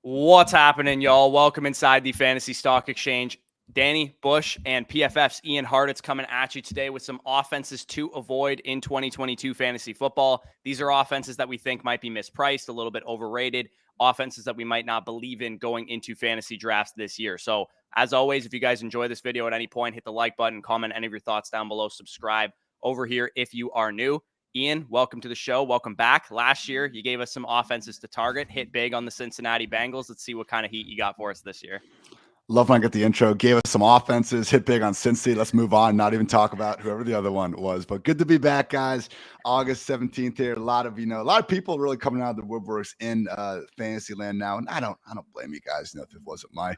What's happening, y'all? Welcome inside the Fantasy Stock Exchange. Danny Bush and PFF's Ian Hartitz coming at you today with some offenses to avoid in 2022 fantasy football. These are offenses that we think might be mispriced, a little bit overrated, offenses that we might not believe in going into fantasy drafts this year. So as always, if you guys enjoy this video at any point, hit the like button, comment any of your thoughts down below, subscribe over here if you are new. Ian, welcome to the show. Welcome back. Last year, you gave us some offenses to target, hit big on the Cincinnati Bengals. Let's see what kind of heat you got for us this year. Love when I get the intro. Gave us some offenses, hit big on Cincy. Let's move on, not even talk about whoever the other one was. But good to be back, guys. August 17th here. A lot of people really coming out of the woodworks in fantasy land now. And I don't blame you guys. If it wasn't my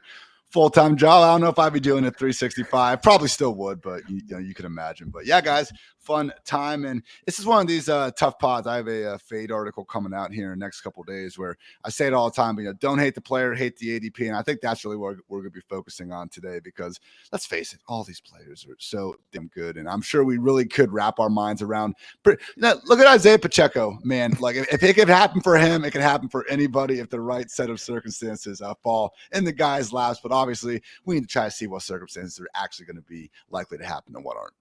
full-time job, I don't know if I'd be doing it 365. Probably still would, but you can imagine. But yeah, guys, fun time. And this is one of these tough pods. I have a fade article coming out here in the next couple of days where I say it all the time, but don't hate the player, hate the ADP. And I think that's really what we're going to be focusing on today, because let's face it, all these players are so damn good. And I'm sure we really could wrap our minds around. Look at Isaiah Pacheco, man. Like if it could happen for him, it could happen for anybody if the right set of circumstances fall in the guy's laps. But obviously, we need to try to see what circumstances are actually going to be likely to happen and what aren't.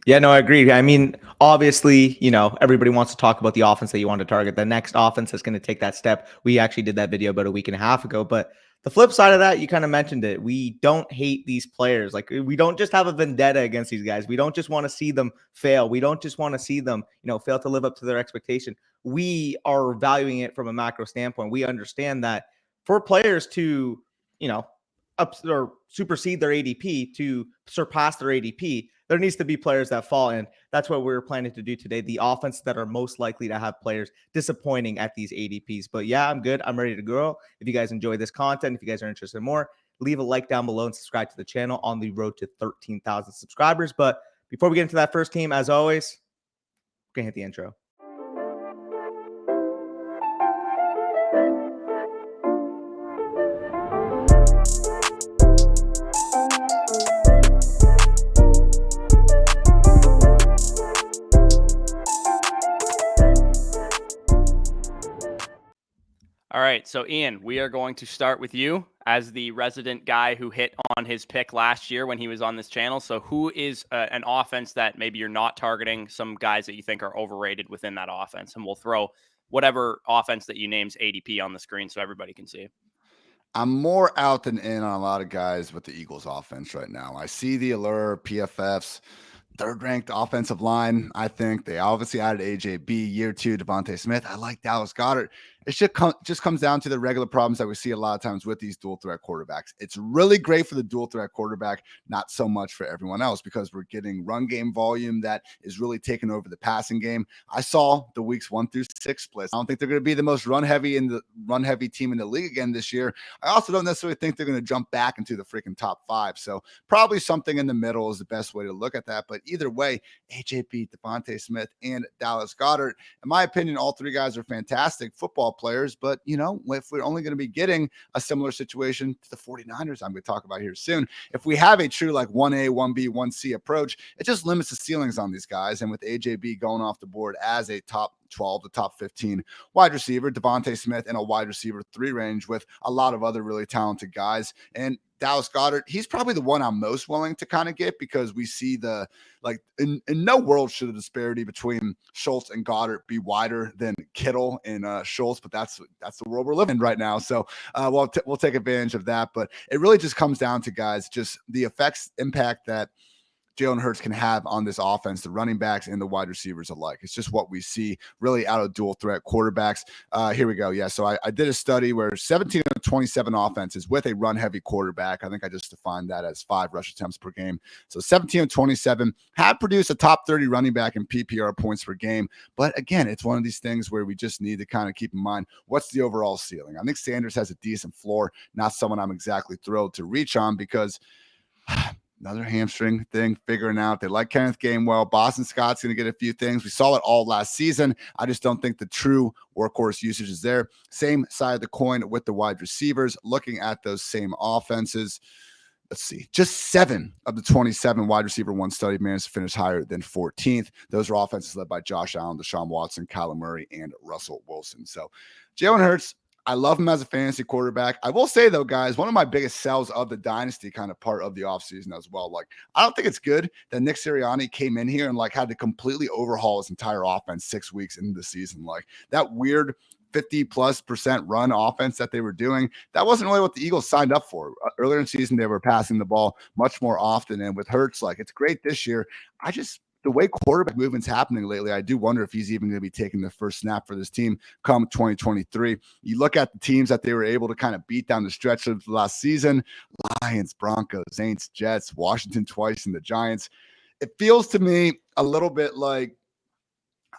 Yeah, no, I agree. I mean, obviously, everybody wants to talk about the offense that you want to target. The next offense is going to take that step. We actually did that video about a week and a half ago. But the flip side of that, you kind of mentioned it. We don't hate these players. Like, we don't just have a vendetta against these guys. We don't just want to see them fail. We don't just want to see them, fail to live up to their expectation. We are valuing it from a macro standpoint. We understand that for players to, up or supersede their ADP, to surpass their ADP, there needs to be players that fall in. That's what we're planning to do today. The offense that are most likely to have players disappointing at these ADPs. But yeah, I'm good. I'm ready to go. If you guys enjoy this content, if you guys are interested in more, leave a like down below and subscribe to the channel on the road to 13,000 subscribers. But before we get into that first team, as always, we're going to hit the intro. All right, so Ian, we are going to start with you as the resident guy who hit on his pick last year when he was on this channel. So who is an offense that maybe you're not targeting, some guys that you think are overrated within that offense? And we'll throw whatever offense that you name's ADP on the screen so everybody can see. I'm more out than in on a lot of guys with the Eagles offense right now. I see the allure, PFF's third-ranked offensive line. I think they obviously added AJB, year 2, Devontae Smith. I like Dallas Goedert. It just comes down to the regular problems that we see a lot of times with these dual threat quarterbacks. It's really great for the dual threat quarterback, not so much for everyone else, because we're getting run game volume that is really taking over the passing game. I saw the weeks 1 through 6 splits. I don't think they're going to be the most run heavy team in the league again this year. I also don't necessarily think they're going to jump back into the freaking top 5. So probably something in the middle is the best way to look at that. But either way, AJB, Devontae Smith, and Dallas Goedert, in my opinion, all three guys are fantastic football players. But, if we're only going to be getting a similar situation to the 49ers, I'm going to talk about here soon, if we have a true like 1A, 1B, 1C approach, it just limits the ceilings on these guys. And with AJB going off the board as a top 12 to top 15 wide receiver, Devontae Smith in a wide receiver 3 range with a lot of other really talented guys, and Dallas Goedert, he's probably the one I'm most willing to kind of get, because we see in no world should the disparity between Schultz and Goddard be wider than Kittle and Schultz, but that's the world we're living in right now. So we'll take advantage of that. But it really just comes down to, guys, just the impact that Jalen Hurts can have on this offense, the running backs and the wide receivers alike. It's just what we see really out of dual threat quarterbacks. Here we go. Yeah, so I did a study where 17 of 27 offenses with a run-heavy quarterback, I think I just defined that as 5 rush attempts per game. So 17 of 27 have produced a top 30 running back in PPR points per game. But again, it's one of these things where we just need to kind of keep in mind, what's the overall ceiling? I think Sanders has a decent floor, not someone I'm exactly thrilled to reach on, because another hamstring thing, figuring out. They like Kenneth Gainwell. Boston Scott's going to get a few things. We saw it all last season. I just don't think the true workhorse usage is there. Same side of the coin with the wide receivers. Looking at those same offenses, let's see, just 7 of the 27 wide receiver 1 study managed to finish higher than 14th. Those are offenses led by Josh Allen, Deshaun Watson, Kyler Murray, and Russell Wilson. So Jalen Hurts, I love him as a fantasy quarterback. I will say though, guys, one of my biggest sells of the dynasty kind of part of the offseason as well. Like, I don't think it's good that Nick Sirianni came in here and like had to completely overhaul his entire offense 6 weeks into the season. Like that weird 50+% run offense that they were doing, that wasn't really what the Eagles signed up for. Earlier in the season, they were passing the ball much more often. And with Hurts, like it's great this year. The way quarterback movement's happening lately, I do wonder if he's even going to be taking the first snap for this team come 2023. You look at the teams that they were able to kind of beat down the stretch of the last season: Lions, Broncos, Saints, Jets, Washington twice, and the Giants. It feels to me a little bit like,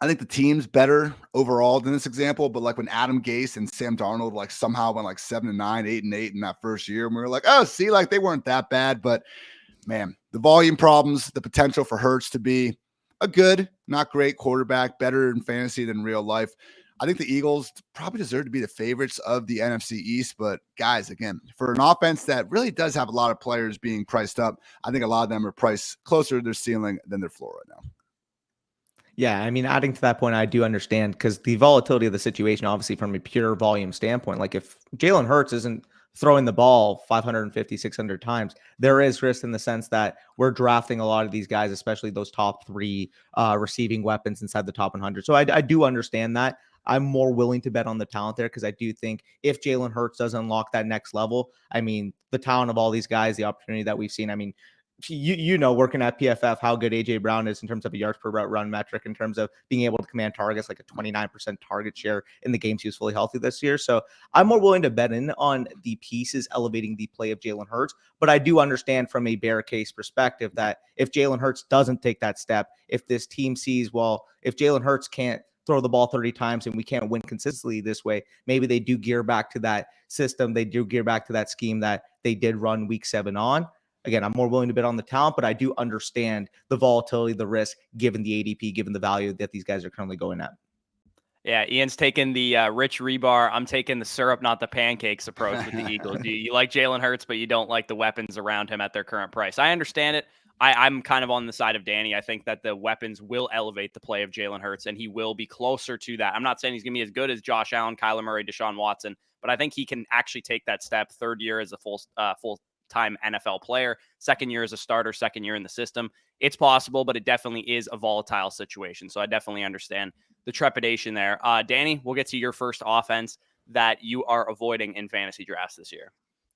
I think the team's better overall than this example, but like when Adam Gase and Sam Darnold like somehow went like 7-9, 8-8 in that first year, and we were like, oh, see, like they weren't that bad. But man, the volume problems, the potential for Hurts to be a good, not great quarterback, better in fantasy than real life. I think the Eagles probably deserve to be the favorites of the NFC East. But guys, again, for an offense that really does have a lot of players being priced up, I think a lot of them are priced closer to their ceiling than their floor right now. Yeah, I mean, adding to that point, I do understand because the volatility of the situation, obviously from a pure volume standpoint, like if Jalen Hurts isn't throwing the ball 550, 600 times, there is risk in the sense that we're drafting a lot of these guys, especially those top three receiving weapons inside the top 100. So I do understand that. I'm more willing to bet on the talent there because I do think if Jalen Hurts does unlock that next level, I mean, the talent of all these guys, the opportunity that we've seen, I mean, you know, working at PFF, how good AJ Brown is in terms of a yards per route run metric, in terms of being able to command targets, like a 29% target share in the games he was fully healthy this year. So I'm more willing to bet in on the pieces elevating the play of Jalen Hurts. But I do understand from a bear case perspective that if Jalen Hurts doesn't take that step, if this team sees, well, if Jalen Hurts can't throw the ball 30 times and we can't win consistently this way, maybe they do gear back to that system. They do gear back to that scheme that they did run week 7 on. Again, I'm more willing to bet on the talent, but I do understand the volatility, the risk, given the ADP, given the value that these guys are currently going at. Yeah, Ian's taking the Rich Rebar. I'm taking the syrup, not the pancakes approach with the Eagles. You like Jalen Hurts, but you don't like the weapons around him at their current price. I understand it. I'm kind of on the side of Danny. I think that the weapons will elevate the play of Jalen Hurts, and he will be closer to that. I'm not saying he's going to be as good as Josh Allen, Kyler Murray, Deshaun Watson, but I think he can actually take that step. Third year as a full-time NFL player, second year as a starter, second year in the system. It's possible, but it definitely is a volatile situation. So I definitely understand the trepidation there. Danny, we'll get to your first offense that you are avoiding in fantasy drafts this year.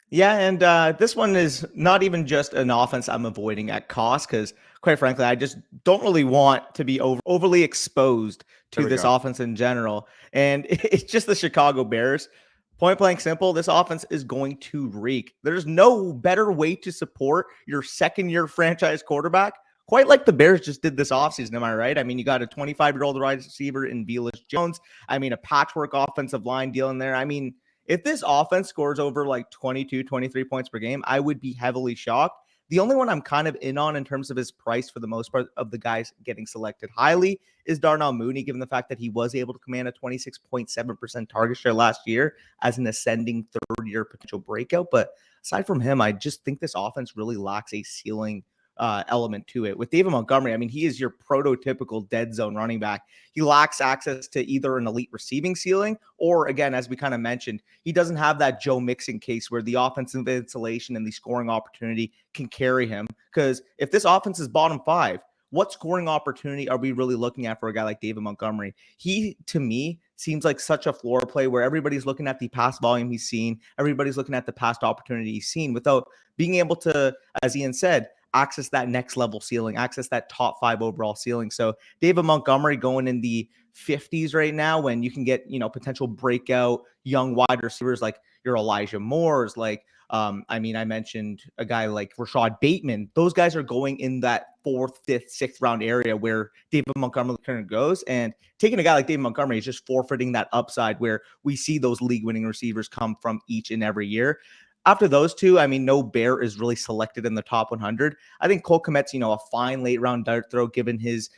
Yeah, and this one is not even just an offense I'm avoiding at cost because, quite frankly, I just don't really want to be overly exposed to this offense in general. And it's just the Chicago Bears. Point blank simple, this offense is going to reek. There's no better way to support your second-year franchise quarterback, quite like the Bears just did this offseason, am I right? I mean, you got a 25-year-old wide receiver in Velus Jones. I mean, a patchwork offensive line deal in there. I mean, if this offense scores over like 22, 23 points per game, I would be heavily shocked. The only one I'm kind of in on in terms of his price for the most part of the guys getting selected highly is Darnell Mooney, given the fact that he was able to command a 26.7% target share last year as an ascending third-year potential breakout. But aside from him, I just think this offense really lacks a ceiling element to it. With David Montgomery, I mean, he is your prototypical dead zone running back. He lacks access to either an elite receiving ceiling or, again, as we kind of mentioned, he doesn't have that Joe Mixon case where the offensive insulation and the scoring opportunity can carry him. Because if this offense is bottom 5, what scoring opportunity are we really looking at for a guy like David Montgomery? He, to me, seems like such a floor play where everybody's looking at the pass volume he's seen, everybody's looking at the past opportunity he's seen without being able to, as Ian said, access that next level ceiling, access that top 5 overall ceiling. So David Montgomery going in the 50s right now when you can get, potential breakout young wide receivers like your Elijah Moores, like, I mentioned a guy like Rashad Bateman. Those guys are going in that 4th, 5th, 6th round area where David Montgomery kind of goes. And taking a guy like David Montgomery is just forfeiting that upside where we see those league-winning receivers come from each and every year. After those two, no Bear is really selected in the top 100. I think Cole Kmet's, a fine late round dart throw given his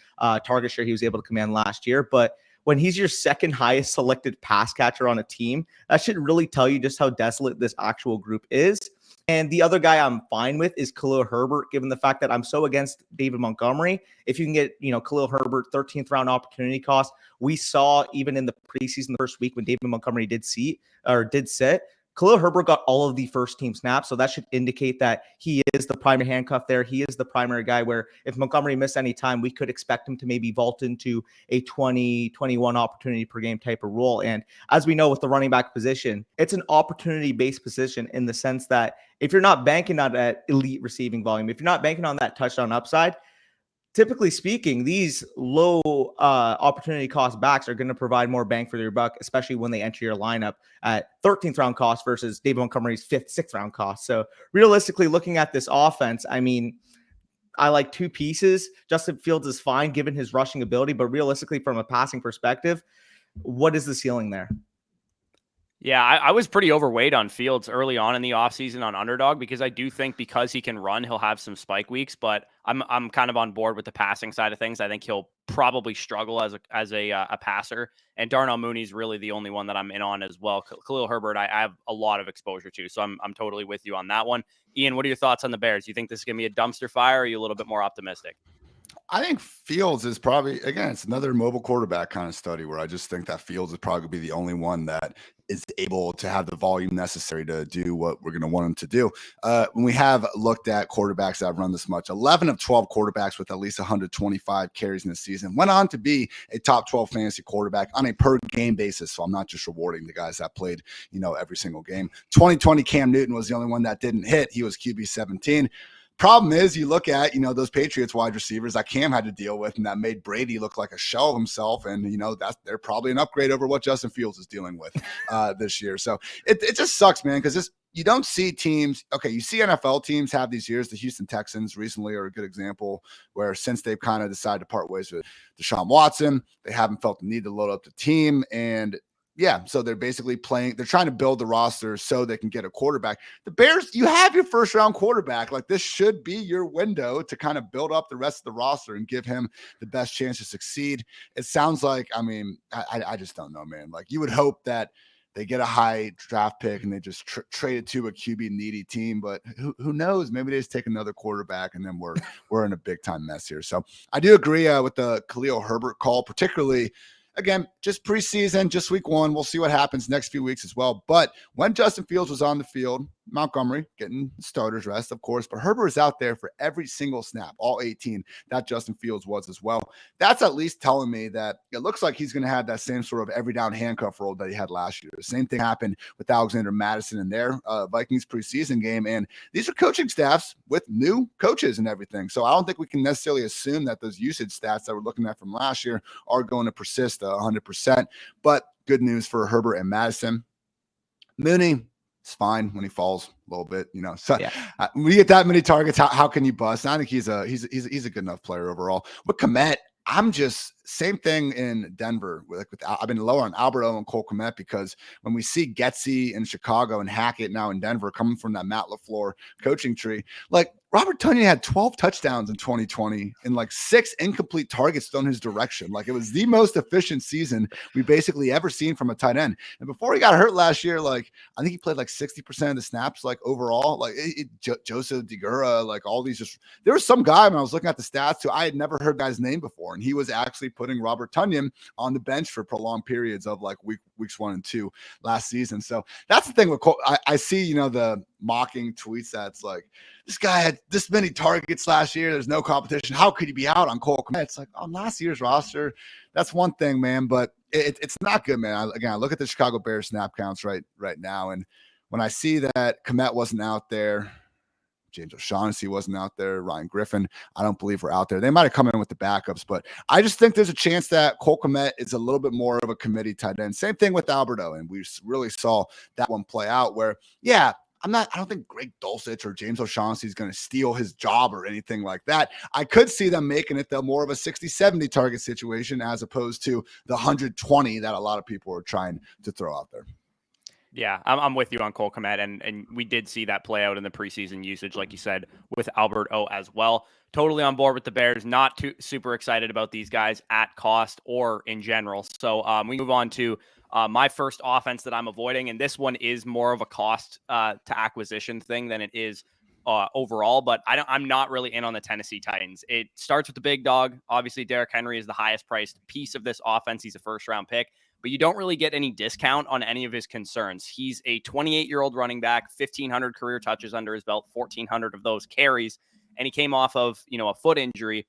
target share he was able to command last year. But when he's your second highest selected pass catcher on a team, that should really tell you just how desolate this actual group is. And the other guy I'm fine with is Khalil Herbert, given the fact that I'm so against David Montgomery. If you can get, Khalil Herbert, 13th round opportunity cost. We saw even in the preseason, the first week when David Montgomery did sit, Khalil Herbert got all of the first team snaps. So that should indicate that he is the primary handcuff there. He is the primary guy where if Montgomery missed any time, we could expect him to maybe vault into a 20, 21 opportunity per game type of role. And as we know with the running back position, it's an opportunity-based position in the sense that if you're not banking on that elite receiving volume, if you're not banking on that touchdown upside, typically speaking, these low opportunity cost backs are going to provide more bang for your buck, especially when they enter your lineup at 13th round cost versus David Montgomery's 5th, 6th round cost. So realistically, looking at this offense, I mean, I like two pieces. Justin Fields is fine given his rushing ability, but realistically, from a passing perspective, what is the ceiling there? Yeah, I was pretty overweight on Fields early on in the offseason on Underdog because I do think because he can run, he'll have some spike weeks, but I'm kind of on board with the passing side of things. I think he'll probably struggle as a passer, and Darnell Mooney's really the only one that I'm in on as well. Khalil Herbert, I have a lot of exposure to, so I'm totally with you on that one. Ian, what are your thoughts on the Bears? You think this is going to be a dumpster fire, or are you a little bit more optimistic? I think Fields is probably, again, it's another mobile quarterback kind of study where I just think that Fields is probably going to be the only one that is able to have the volume necessary to do what we're going to want him to do. When we have looked at quarterbacks that have run this much, 11 of 12 quarterbacks with at least 125 carries in the season went on to be a top 12 fantasy quarterback on a per game basis. So I'm not just rewarding the guys that played, every single game. 2020 Cam Newton was the only one that didn't hit. He was QB 17. Problem is, you look at, those Patriots wide receivers that Cam had to deal with and that made Brady look like a shell of himself. And, they're probably an upgrade over what Justin Fields is dealing with this year. So it just sucks, man, because you don't see teams. Okay, you see NFL teams have these years. The Houston Texans recently are a good example where since they've kind of decided to part ways with Deshaun Watson, they haven't felt the need to load up the team. And yeah, so they're basically they're trying to build the roster so they can get a quarterback. The Bears, you have your first round quarterback. Like, this should be your window to kind of build up the rest of the roster and give him the best chance to succeed. It sounds like, I just don't know, man. Like, you would hope that they get a high draft pick and they just trade it to a QB needy team, but who knows? Maybe they just take another quarterback and then we're in a big time mess here. So I do agree with the Khalil Herbert call, particularly. Again, just preseason, just week one. We'll see what happens next few weeks as well. But when Justin Fields was on the field, Montgomery getting starters rest, of course, but Herbert is out there for every single snap, all 18 that Justin Fields was as well. That's at least telling me that it looks like he's going to have that same sort of every down handcuff role that he had last year. The same thing happened with Alexander Madison in their Vikings preseason game. And these are coaching staffs with new coaches and everything. So I don't think we can necessarily assume that those usage stats that we're looking at from last year are going to persist 100%. But good news for Herbert and Madison. Mooney, it's fine when he falls a little bit, So yeah. When you get that many targets, how can you bust? And I think he's a good enough player overall. With Kmet, I'm just same thing in Denver. I've been lower on Alberto and Cole Kmet because when we see Getsy in Chicago and Hackett now in Denver coming from that Matt LaFleur coaching tree, like Robert Tonyan had 12 touchdowns in 2020 and like 6 incomplete targets thrown his direction. Like, it was the most efficient season we basically ever seen from a tight end. And before he got hurt last year, like I think he played like 60% of the snaps, like overall, like Joseph DeGura, like all these there was some guy when I was looking at the stats who I had never heard guy's name before. And he was actually putting Robert Tonyan on the bench for prolonged periods of like weeks 1 and 2 last season. So that's the thing with Cole. I see, the mocking tweets that's like, this guy had this many targets last year. There's no competition. How could he be out on Cole Kmet? It's like, on last year's roster, that's one thing, man, but it's not good, man. I look at the Chicago Bears snap counts right now, and when I see that Kmet wasn't out there, James O'Shaughnessy wasn't out there, Ryan Griffin, I don't believe we're out there. They might have come in with the backups, but I just think there's a chance that Cole Kmet is a little bit more of a committee tight end. Same thing with Alberto, and we really saw that one play out where, yeah, I don't think Greg Dulcich or James O'Shaughnessy is going to steal his job or anything like that. I could see them making it more of a 60-70 target situation as opposed to the 120 that a lot of people are trying to throw out there. Yeah, I'm with you on Cole Kmet, and we did see that play out in the preseason usage, like you said, with Albert O as well. Totally on board with the Bears. Not too super excited about these guys at cost or in general. So we move on to My first offense that I'm avoiding, and this one is more of a cost to acquisition thing than it is overall, but I'm not really in on the Tennessee Titans. It starts with the big dog. Obviously, Derrick Henry is the highest priced piece of this offense. He's a first round pick, but you don't really get any discount on any of his concerns. He's a 28-year-old running back, 1,500 career touches under his belt, 1,400 of those carries, and he came off of a foot injury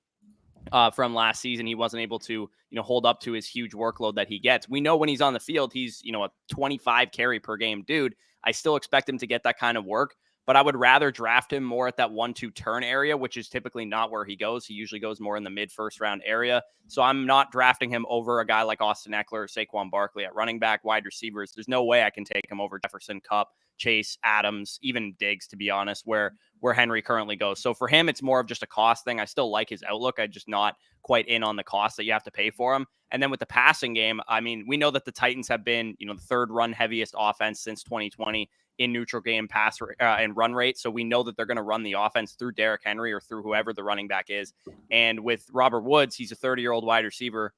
from last season. He wasn't able to, hold up to his huge workload that he gets. We know when he's on the field, he's, a 25 carry per game dude. I still expect him to get that kind of work, but I would rather draft him more at that 1-2 turn area, which is typically not where he goes. He usually goes more in the mid first round area. So I'm not drafting him over a guy like Austin Eckler or Saquon Barkley at running back. Wide receivers, there's no way I can take him over Jefferson, Kupp, Chase, Adams, even Diggs, to be honest, where Henry currently goes. So for him, it's more of just a cost thing. I still like his outlook. I'm just not quite in on the cost that you have to pay for him. And then with the passing game, I mean, we know that the Titans have been, the third run heaviest offense since 2020 in neutral game pass and run rate. So we know that they're going to run the offense through Derrick Henry or through whoever the running back is. And with Robert Woods, he's a 30-year-old wide receiver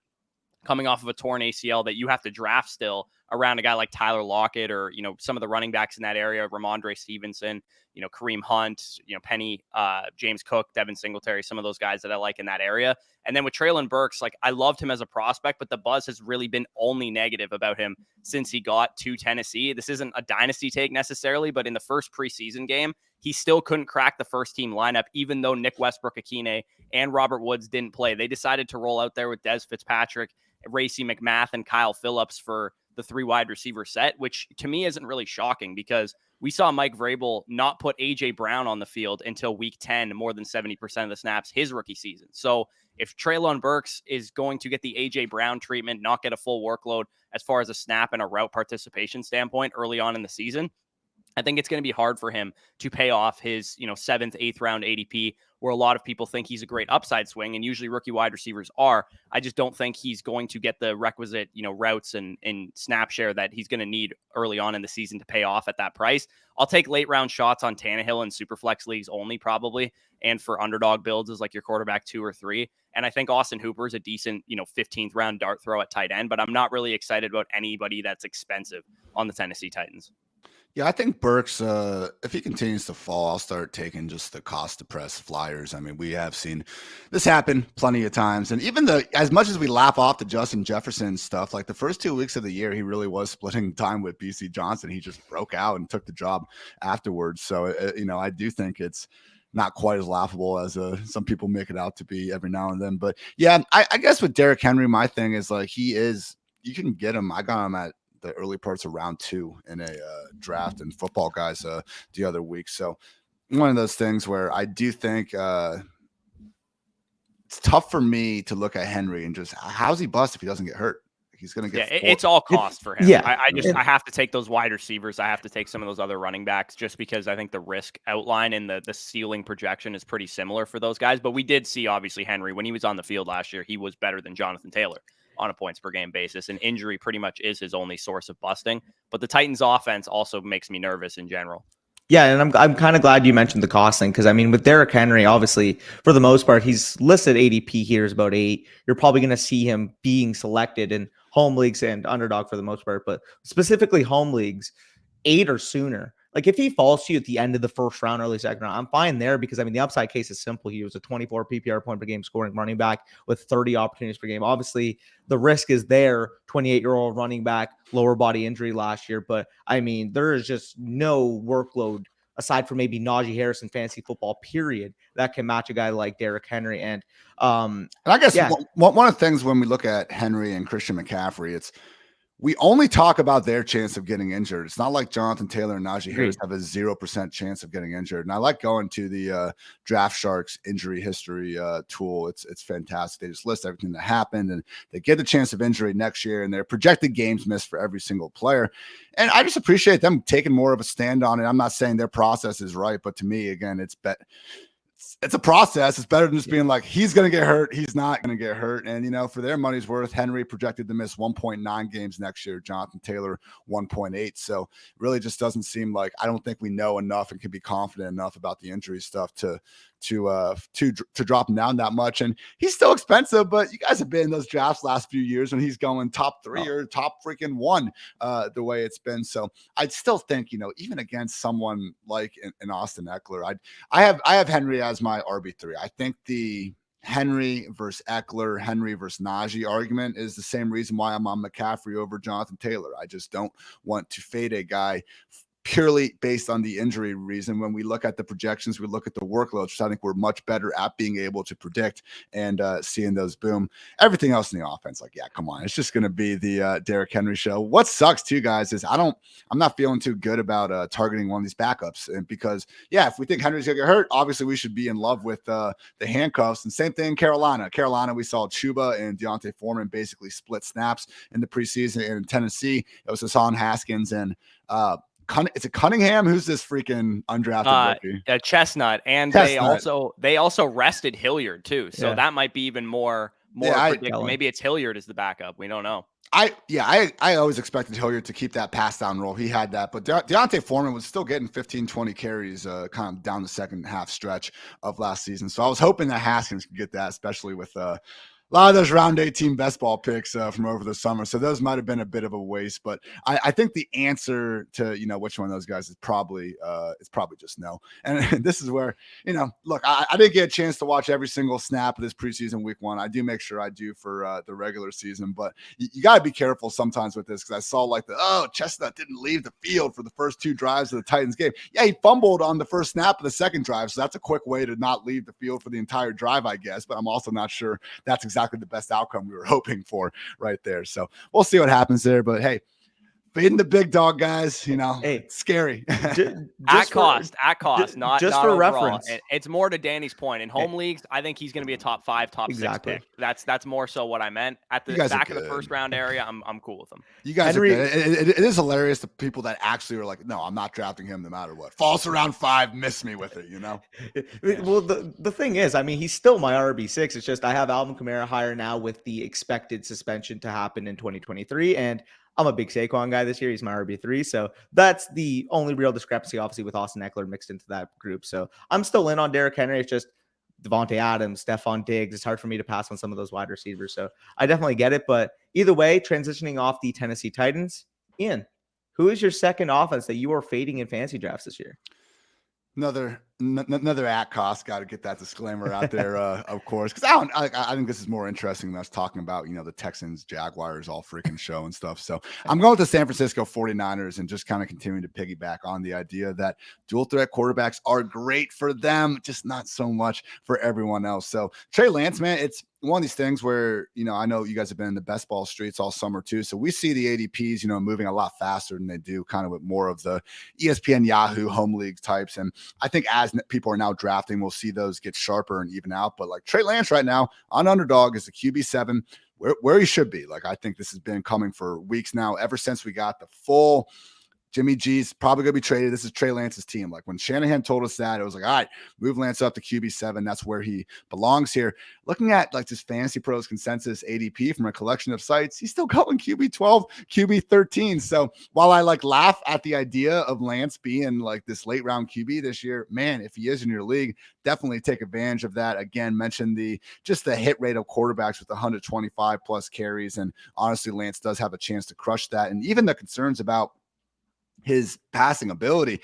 coming off of a torn ACL that you have to draft still around a guy like Tyler Lockett or, some of the running backs in that area, Ramondre Stevenson, Kareem Hunt, Penny, James Cook, Devin Singletary, some of those guys that I like in that area. And then with Treylon Burks, like I loved him as a prospect, but the buzz has really been only negative about him since he got to Tennessee. This isn't a dynasty take necessarily, but in the first preseason game, he still couldn't crack the first team lineup, even though Nick Westbrook-Akine and Robert Woods didn't play. They decided to roll out there with Des Fitzpatrick, Racey McMath, and Kyle Phillips for the 3 wide receiver set, which to me isn't really shocking because we saw Mike Vrabel not put A.J. Brown on the field until week 10, more than 70% of the snaps his rookie season. So if Treylon Burks is going to get the A.J. Brown treatment, not get a full workload as far as a snap and a route participation standpoint early on in the season, I think it's going to be hard for him to pay off his, 7th, 8th round ADP, where a lot of people think he's a great upside swing, and usually rookie wide receivers are. I just don't think he's going to get the requisite, routes and snap share that he's going to need early on in the season to pay off at that price. I'll take late round shots on Tannehill in Superflex leagues only probably, and for underdog builds as like your quarterback 2 or 3. And I think Austin Hooper is a decent, 15th round dart throw at tight end, but I'm not really excited about anybody that's expensive on the Tennessee Titans. Yeah, I think Burks, if he continues to fall, I'll start taking just the cost-depressed flyers. I mean, we have seen this happen plenty of times. And even as much as we laugh off the Justin Jefferson stuff, like the first 2 weeks of the year, he really was splitting time with BC Johnson. He just broke out and took the job afterwards. So, I do think it's not quite as laughable as some people make it out to be every now and then. But yeah, I guess with Derrick Henry, my thing is like you can get him. I got him at the early parts of round 2 in a draft and football guys the other week. So one of those things where I do think it's tough for me to look at Henry and just how's he bust if he doesn't get hurt? He's going to get it's all cost for him. Yeah. I have to take those wide receivers. I have to take some of those other running backs just because I think the risk outline and the ceiling projection is pretty similar for those guys. But we did see obviously Henry when he was on the field last year, he was better than Jonathan Taylor on a points per game basis, and injury pretty much is his only source of busting. But the Titans offense also makes me nervous in general. Yeah, and I'm kind of glad you mentioned the cost thing because I mean with Derrick Henry, obviously for the most part he's listed ADP here is about 8. You're probably going to see him being selected in home leagues and underdog for the most part, but specifically home leagues 8 or sooner. Like if he falls to you at the end of the first round, early second round, I'm fine there because I mean the upside case is simple. He was a 24 PPR point per game scoring running back with 30 opportunities per game. Obviously, the risk is there. 28-year-old running back, lower body injury last year, but I mean there is just no workload aside from maybe Najee Harris in fantasy football, period, that can match a guy like Derrick Henry. And I guess one of the things when we look at Henry and Christian McCaffrey, we only talk about their chance of getting injured. It's not like Jonathan Taylor and Najee Harris have a 0% chance of getting injured. And I like going to the Draft Sharks injury history tool. It's fantastic. They just list everything that happened and they get the chance of injury next year and their projected games missed for every single player. And I just appreciate them taking more of a stand on it. I'm not saying their process is right, but to me, again, it's a process. It's better than just being like, he's going to get hurt. He's not going to get hurt. And, for their money's worth, Henry projected to miss 1.9 games next year. Jonathan Taylor, 1.8. So really just doesn't seem like, I don't think we know enough and can be confident enough about the injury stuff to to drop him down that much. And he's still expensive, but you guys have been in those drafts last few years when he's going top 3 or top freaking 1 the way it's been. So I'd still think, even against someone like an Austin Eckler, I have Henry as my RB3. I think the Henry versus Eckler, Henry versus Najee argument is the same reason why I'm on McCaffrey over Jonathan Taylor. I just don't want to fade a guy purely based on the injury reason. When we look at the projections, we look at the workloads, which I think we're much better at being able to predict and seeing those boom. Everything else in the offense, like, yeah, come on. It's just going to be the Derrick Henry show. What sucks too, guys, is I'm not feeling too good about targeting one of these backups. And because, yeah, if we think Henry's going to get hurt, obviously we should be in love with the handcuffs. And same thing in Carolina. We saw Chuba and Deontay Foreman basically split snaps in the preseason. And in Tennessee, it was Hassan Haskins and it's a Cunningham. Who's this freaking undrafted rookie? Chestnut, and Chestnut. they also rested Hilliard too, so that might be even more predictive. Maybe it's Hilliard as the backup. We don't know. I always expected Hilliard to keep that pass down role. He had that, but Deontay Foreman was still getting 15, 20 carries kind of down the second half stretch of last season. So I was hoping that Haskins could get that, especially with a lot of those round 18 best ball picks from over the summer. So those might have been a bit of a waste, but I think the answer to, which one of those guys is probably just no. And this is where, look, I didn't get a chance to watch every single snap of this preseason week 1. I do make sure I do for the regular season, but you got to be careful sometimes with this. Cause I saw Chestnut didn't leave the field for the first 2 drives of the Titans game. Yeah. He fumbled on the first snap of the second drive. So that's a quick way to not leave the field for the entire drive, I guess, but I'm also not sure that's exactly the best outcome we were hoping for right there. So we'll see what happens there. But hey, fading the big dog, guys, it's scary. At cost, not just not for overall. reference. It's more to Danny's point. In home leagues, I think he's going to be a top 5, top 6 pick. That's more so what I meant. At the back of the first round area, I'm cool with him. You guys are good. It is hilarious to people that actually are like, no, I'm not drafting him no matter what. False around 5, miss me with it, Well, the thing is, he's still my RB6. It's just I have Alvin Kamara higher now with the expected suspension to happen in 2023, and I'm a big Saquon guy this year. He's my RB3. So that's the only real discrepancy, obviously, with Austin Eckler mixed into that group. So I'm still in on Derrick Henry. It's just Devontae Adams, Stephon Diggs. It's hard for me to pass on some of those wide receivers. So I definitely get it. But either way, transitioning off the Tennessee Titans, Ian, who is your second offense that you are fading in fantasy drafts this year? Another at cost. Got to get that disclaimer out there, of course, because I think this is more interesting than us talking about the Texans Jaguars all freaking show and stuff. So I'm going with the San Francisco 49ers and just kind of continuing to piggyback on the idea that dual threat quarterbacks are great for them, just not so much for everyone else. So Trey Lance, man, it's one of these things where, I know you guys have been in the best ball streets all summer too. So we see the ADPs, moving a lot faster than they do kind of with more of the ESPN, Yahoo, home league types. And I think as people are now drafting, we'll see those get sharper and even out. But like Trey Lance right now on Underdog is the QB7 where he should be. Like, I think this has been coming for weeks now, ever since we got the full Jimmy G's probably going to be traded. This is Trey Lance's team. Like when Shanahan told us that, it was like, all right, move Lance up to QB7. That's where he belongs here. Looking at like this Fantasy Pros consensus ADP from a collection of sites, he's still going QB12, QB13. So while I like laugh at the idea of Lance being like this late round QB this year, man, if he is in your league, definitely take advantage of that. Again, mentioned the hit rate of quarterbacks with 125 plus carries. And honestly, Lance does have a chance to crush that. And even the concerns about his passing ability.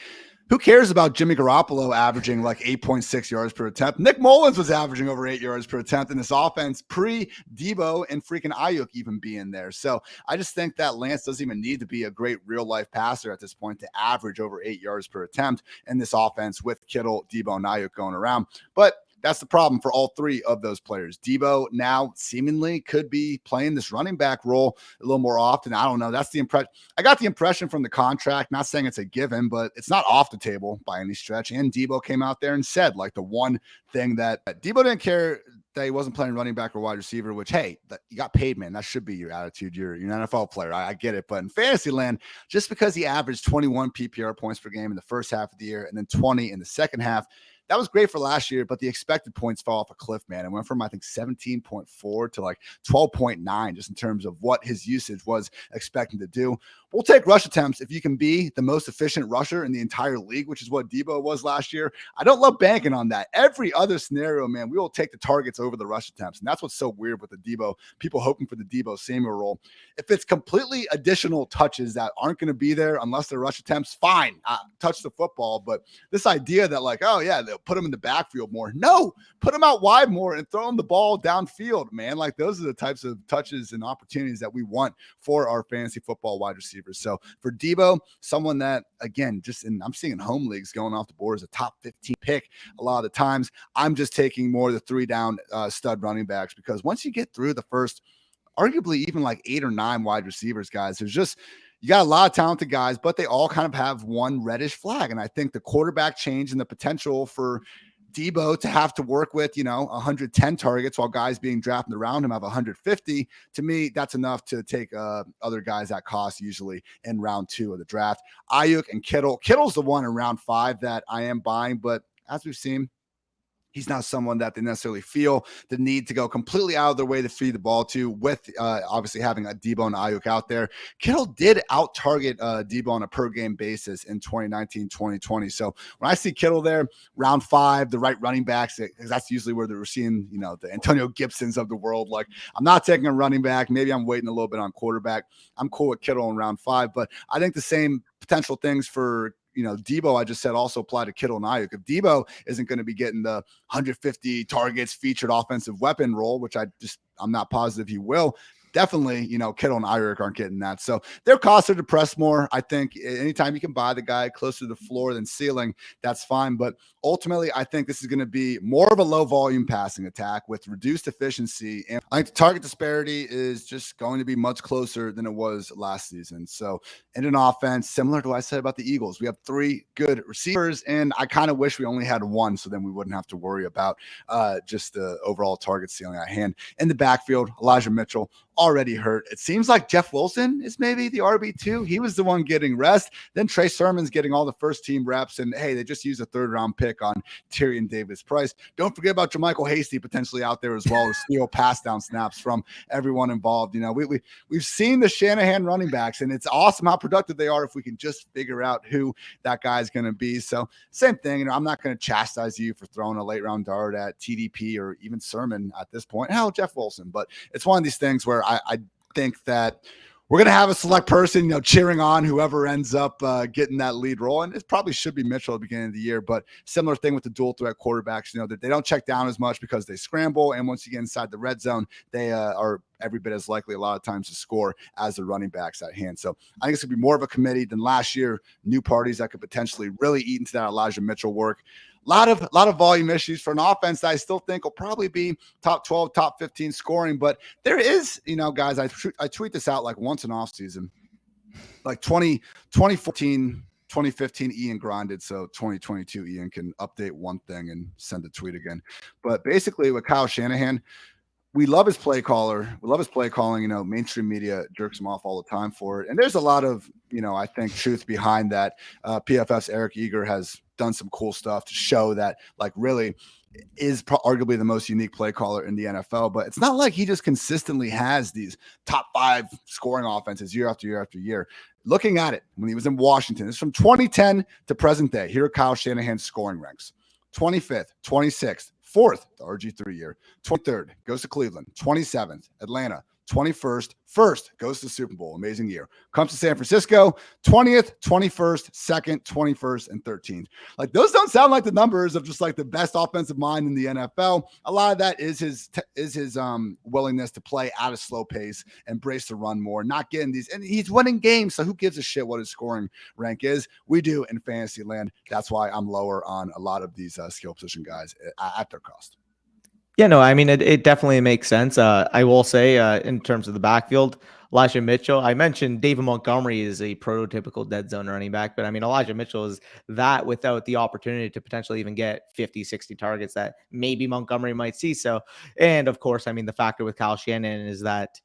Who cares about Jimmy Garoppolo averaging like 8.6 yards per attempt? Nick Mullins was averaging over 8 yards per attempt in this offense pre-Debo and freaking Ayuk even being there. So I just think that Lance doesn't even need to be a great real-life passer at this point to average over 8 yards per attempt in this offense with Kittle, Debo, and Ayuk going around. But that's the problem for all three of those players. Debo now seemingly could be playing this running back role a little more often. I don't know. That's the impression. I got the impression from the contract, not saying it's a given, but it's not off the table by any stretch. And Debo came out there and said like the one thing that Debo didn't care that he wasn't playing running back or wide receiver, which, hey, you got paid, man. That should be your attitude. You're an NFL player. I get it. But in fantasy land, just because he averaged 21 PPR points per game in the first half of the year and then 20 in the second half, that was great for last year, but the expected points fell off a cliff, man. It went from, I think, 17.4 to like 12.9 just in terms of what his usage was expecting to do. We'll take rush attempts if you can be the most efficient rusher in the entire league, which is what Debo was last year. I don't love banking on that. Every other scenario, man, we will take the targets over the rush attempts. And that's what's so weird with the Debo, people hoping for the Debo Samuel role. If it's completely additional touches that aren't going to be there unless they're rush attempts, fine, touch the football. But this idea that like, oh yeah, they'll put him in the backfield more. No, put him out wide more and throw him the ball downfield, man. Like those are the types of touches and opportunities that we want for our fantasy football wide receivers. So for Debo, someone that, again, I'm seeing in home leagues going off the board as a top 15 pick a lot of the times. I'm just taking more of the 3-down stud running backs, because once you get through the first, arguably even like 8 or 9 wide receivers, guys, there's just, you got a lot of talented guys, but they all kind of have one reddish flag. And I think the quarterback change and the potential for Debo to have to work with, 110 targets while guys being drafted around him have 150. To me, that's enough to take other guys at cost, usually in round 2 of the draft. Ayuk and Kittle. Kittle's the one in round 5 that I am buying, but as we've seen, he's not someone that they necessarily feel the need to go completely out of their way to feed the ball to, with obviously having a Debo and Ayuk out there. Kittle did out-target Debo on a per-game basis in 2019-2020. So when I see Kittle there, round 5, the right running backs, because that's usually where they're seeing, the Antonio Gibsons of the world. Like, I'm not taking a running back. Maybe I'm waiting a little bit on quarterback. I'm cool with Kittle in round 5, but I think the same potential things for Debo, I just said, also apply to Kittle and Ayuk. If Debo isn't going to be getting the 150 targets featured offensive weapon role, which I'm not positive he will, definitely, Kittle and Ayuk aren't getting that. So their costs are depressed more. I think anytime you can buy the guy closer to the floor than ceiling, that's fine. But ultimately, I think this is going to be more of a low volume passing attack with reduced efficiency. And I think the target disparity is just going to be much closer than it was last season. So in an offense, similar to what I said about the Eagles, we have 3 good receivers, and I kind of wish we only had 1, so then we wouldn't have to worry about just the overall target ceiling at hand. In the backfield, Elijah Mitchell, already hurt. It seems like Jeff Wilson is maybe the RB2. He was the one getting rest. Then Trey Sermon's getting all the first team reps. And hey, they just used a 3rd-round pick on Tyrion Davis-Price. Don't forget about JaMychal Hasty potentially out there as well, to steal pass down snaps from everyone involved. We've seen the Shanahan running backs, and it's awesome how productive they are if we can just figure out who that guy is going to be. So same thing. I'm not going to chastise you for throwing a late round dart at TDP or even Sermon at this point. Hell, Jeff Wilson. But it's one of these things where I think that we're going to have a select person, cheering on whoever ends up getting that lead role. And it probably should be Mitchell at the beginning of the year, but similar thing with the dual threat quarterbacks, that they don't check down as much because they scramble. And once you get inside the red zone, they are every bit as likely a lot of times to score as the running backs at hand. So I think it's going to be more of a committee than last year. New parties that could potentially really eat into that Elijah Mitchell work. A lot of volume issues for an offense that I still think will probably be top 12, top 15 scoring. But there is, guys, I tweet this out like once an off season, like 2014, 2015 Ian grinded. So 2022 Ian can update one thing and send a tweet again. But basically with Kyle Shanahan, we love his play caller. We love his play calling. Mainstream media jerks him off all the time for it. And there's a lot of, I think, truth behind that. PFF's Eric Eager has done some cool stuff to show that, like, really is arguably the most unique play caller in the NFL. But it's not like he just consistently has these top 5 scoring offenses year after year after year. Looking at it when he was in Washington, it's from 2010 to present day. Here are Kyle Shanahan's scoring ranks: 25th, 26th, 4th, the RG3 year, 23rd, goes to Cleveland, 27th, Atlanta, 21st, 1st, goes to the Super Bowl, amazing year. Comes to San Francisco, 20th, 21st, 2nd, 21st, and 13th. Like, those don't sound like the numbers of just like the best offensive mind in the NFL. A lot of that is his willingness to play at a slow pace, embrace the run more, not getting these, and he's winning games, so who gives a shit what his scoring rank is? We do in fantasy land. That's why I'm lower on a lot of these skill position guys at their cost. Yeah, no, I mean, it definitely makes sense. I will say, in terms of the backfield, Elijah Mitchell, I mentioned David Montgomery is a prototypical dead zone running back, but I mean, Elijah Mitchell is that without the opportunity to potentially even get 50, 60 targets that maybe Montgomery might see. So, and of course, I mean, the factor with Kyle Shanahan is that,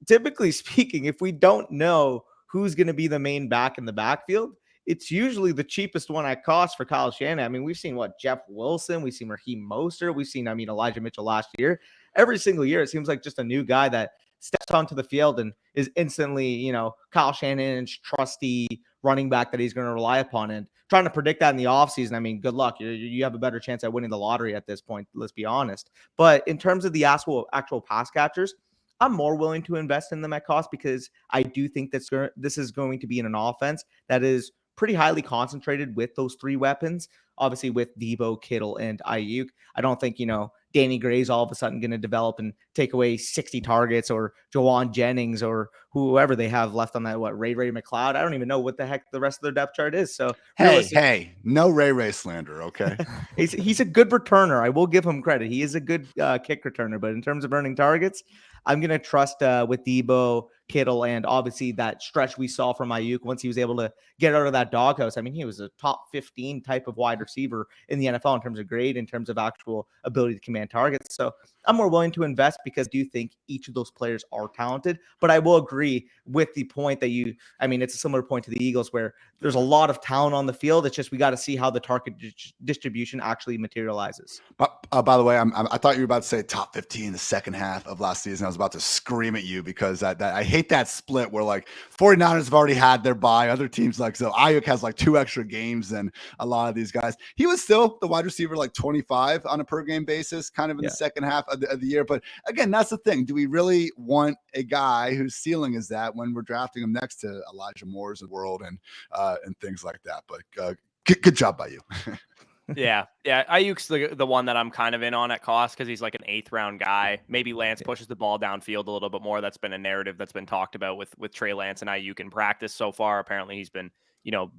typically speaking, if we don't know who's going to be the main back in the backfield, it's usually the cheapest one at cost for Kyle Shanahan. I mean, we've seen Jeff Wilson, we've seen Raheem Mostert, we've seen, Elijah Mitchell last year. Every single year, it seems like just a new guy that steps onto the field and is instantly, Kyle Shanahan's trusty running back that he's going to rely upon. And trying to predict that in the offseason, I mean, good luck. You have a better chance at winning the lottery at this point, let's be honest. But in terms of the actual pass catchers, I'm more willing to invest in them at cost because I do think that this is going to be in an offense that is pretty highly concentrated with those three weapons. Obviously, with Debo, Kittle, and Ayuk, I don't think, Danny Gray's all of a sudden going to develop and take away 60 targets, or Jawan Jennings, or whoever they have left on that, Ray McLeod. I don't even know what the heck the rest of their depth chart is. So hey, no Ray slander, okay? he's a good returner. I will give him credit. He is a good kick returner, but in terms of earning targets, I'm going to trust with Debo, Kittle, and obviously that stretch we saw from Ayuk once he was able to get out of that doghouse. I mean, he was a top 15 type of wide receiver in the NFL in terms of grade, in terms of actual ability to command targets. So I'm more willing to invest because I do think each of those players are talented. But I will agree with the point that it's a similar point to the Eagles where there's a lot of talent on the field. It's just we got to see how the target distribution actually materializes. But by the way, I thought you were about to say top 15 in the second half of last season. I was about to scream at you because I hate that split where 49ers have already had their bye. Other teams so Ayuk has 2 extra games than a lot of these guys. He was still the wide receiver 25 on a per game basis, kind of in the second half of the year. But again, that's the thing. Do we really want a guy whose ceiling is that when we're drafting him next to Elijah Moore's of the world and things like that? But good job by you. Yeah. Ayuk's the one that I'm kind of in on at cost because he's an 8th round guy. Maybe Lance pushes the ball downfield a little bit more. That's been a narrative that's been talked about with Trey Lance and Ayuk in practice so far. Apparently he's been,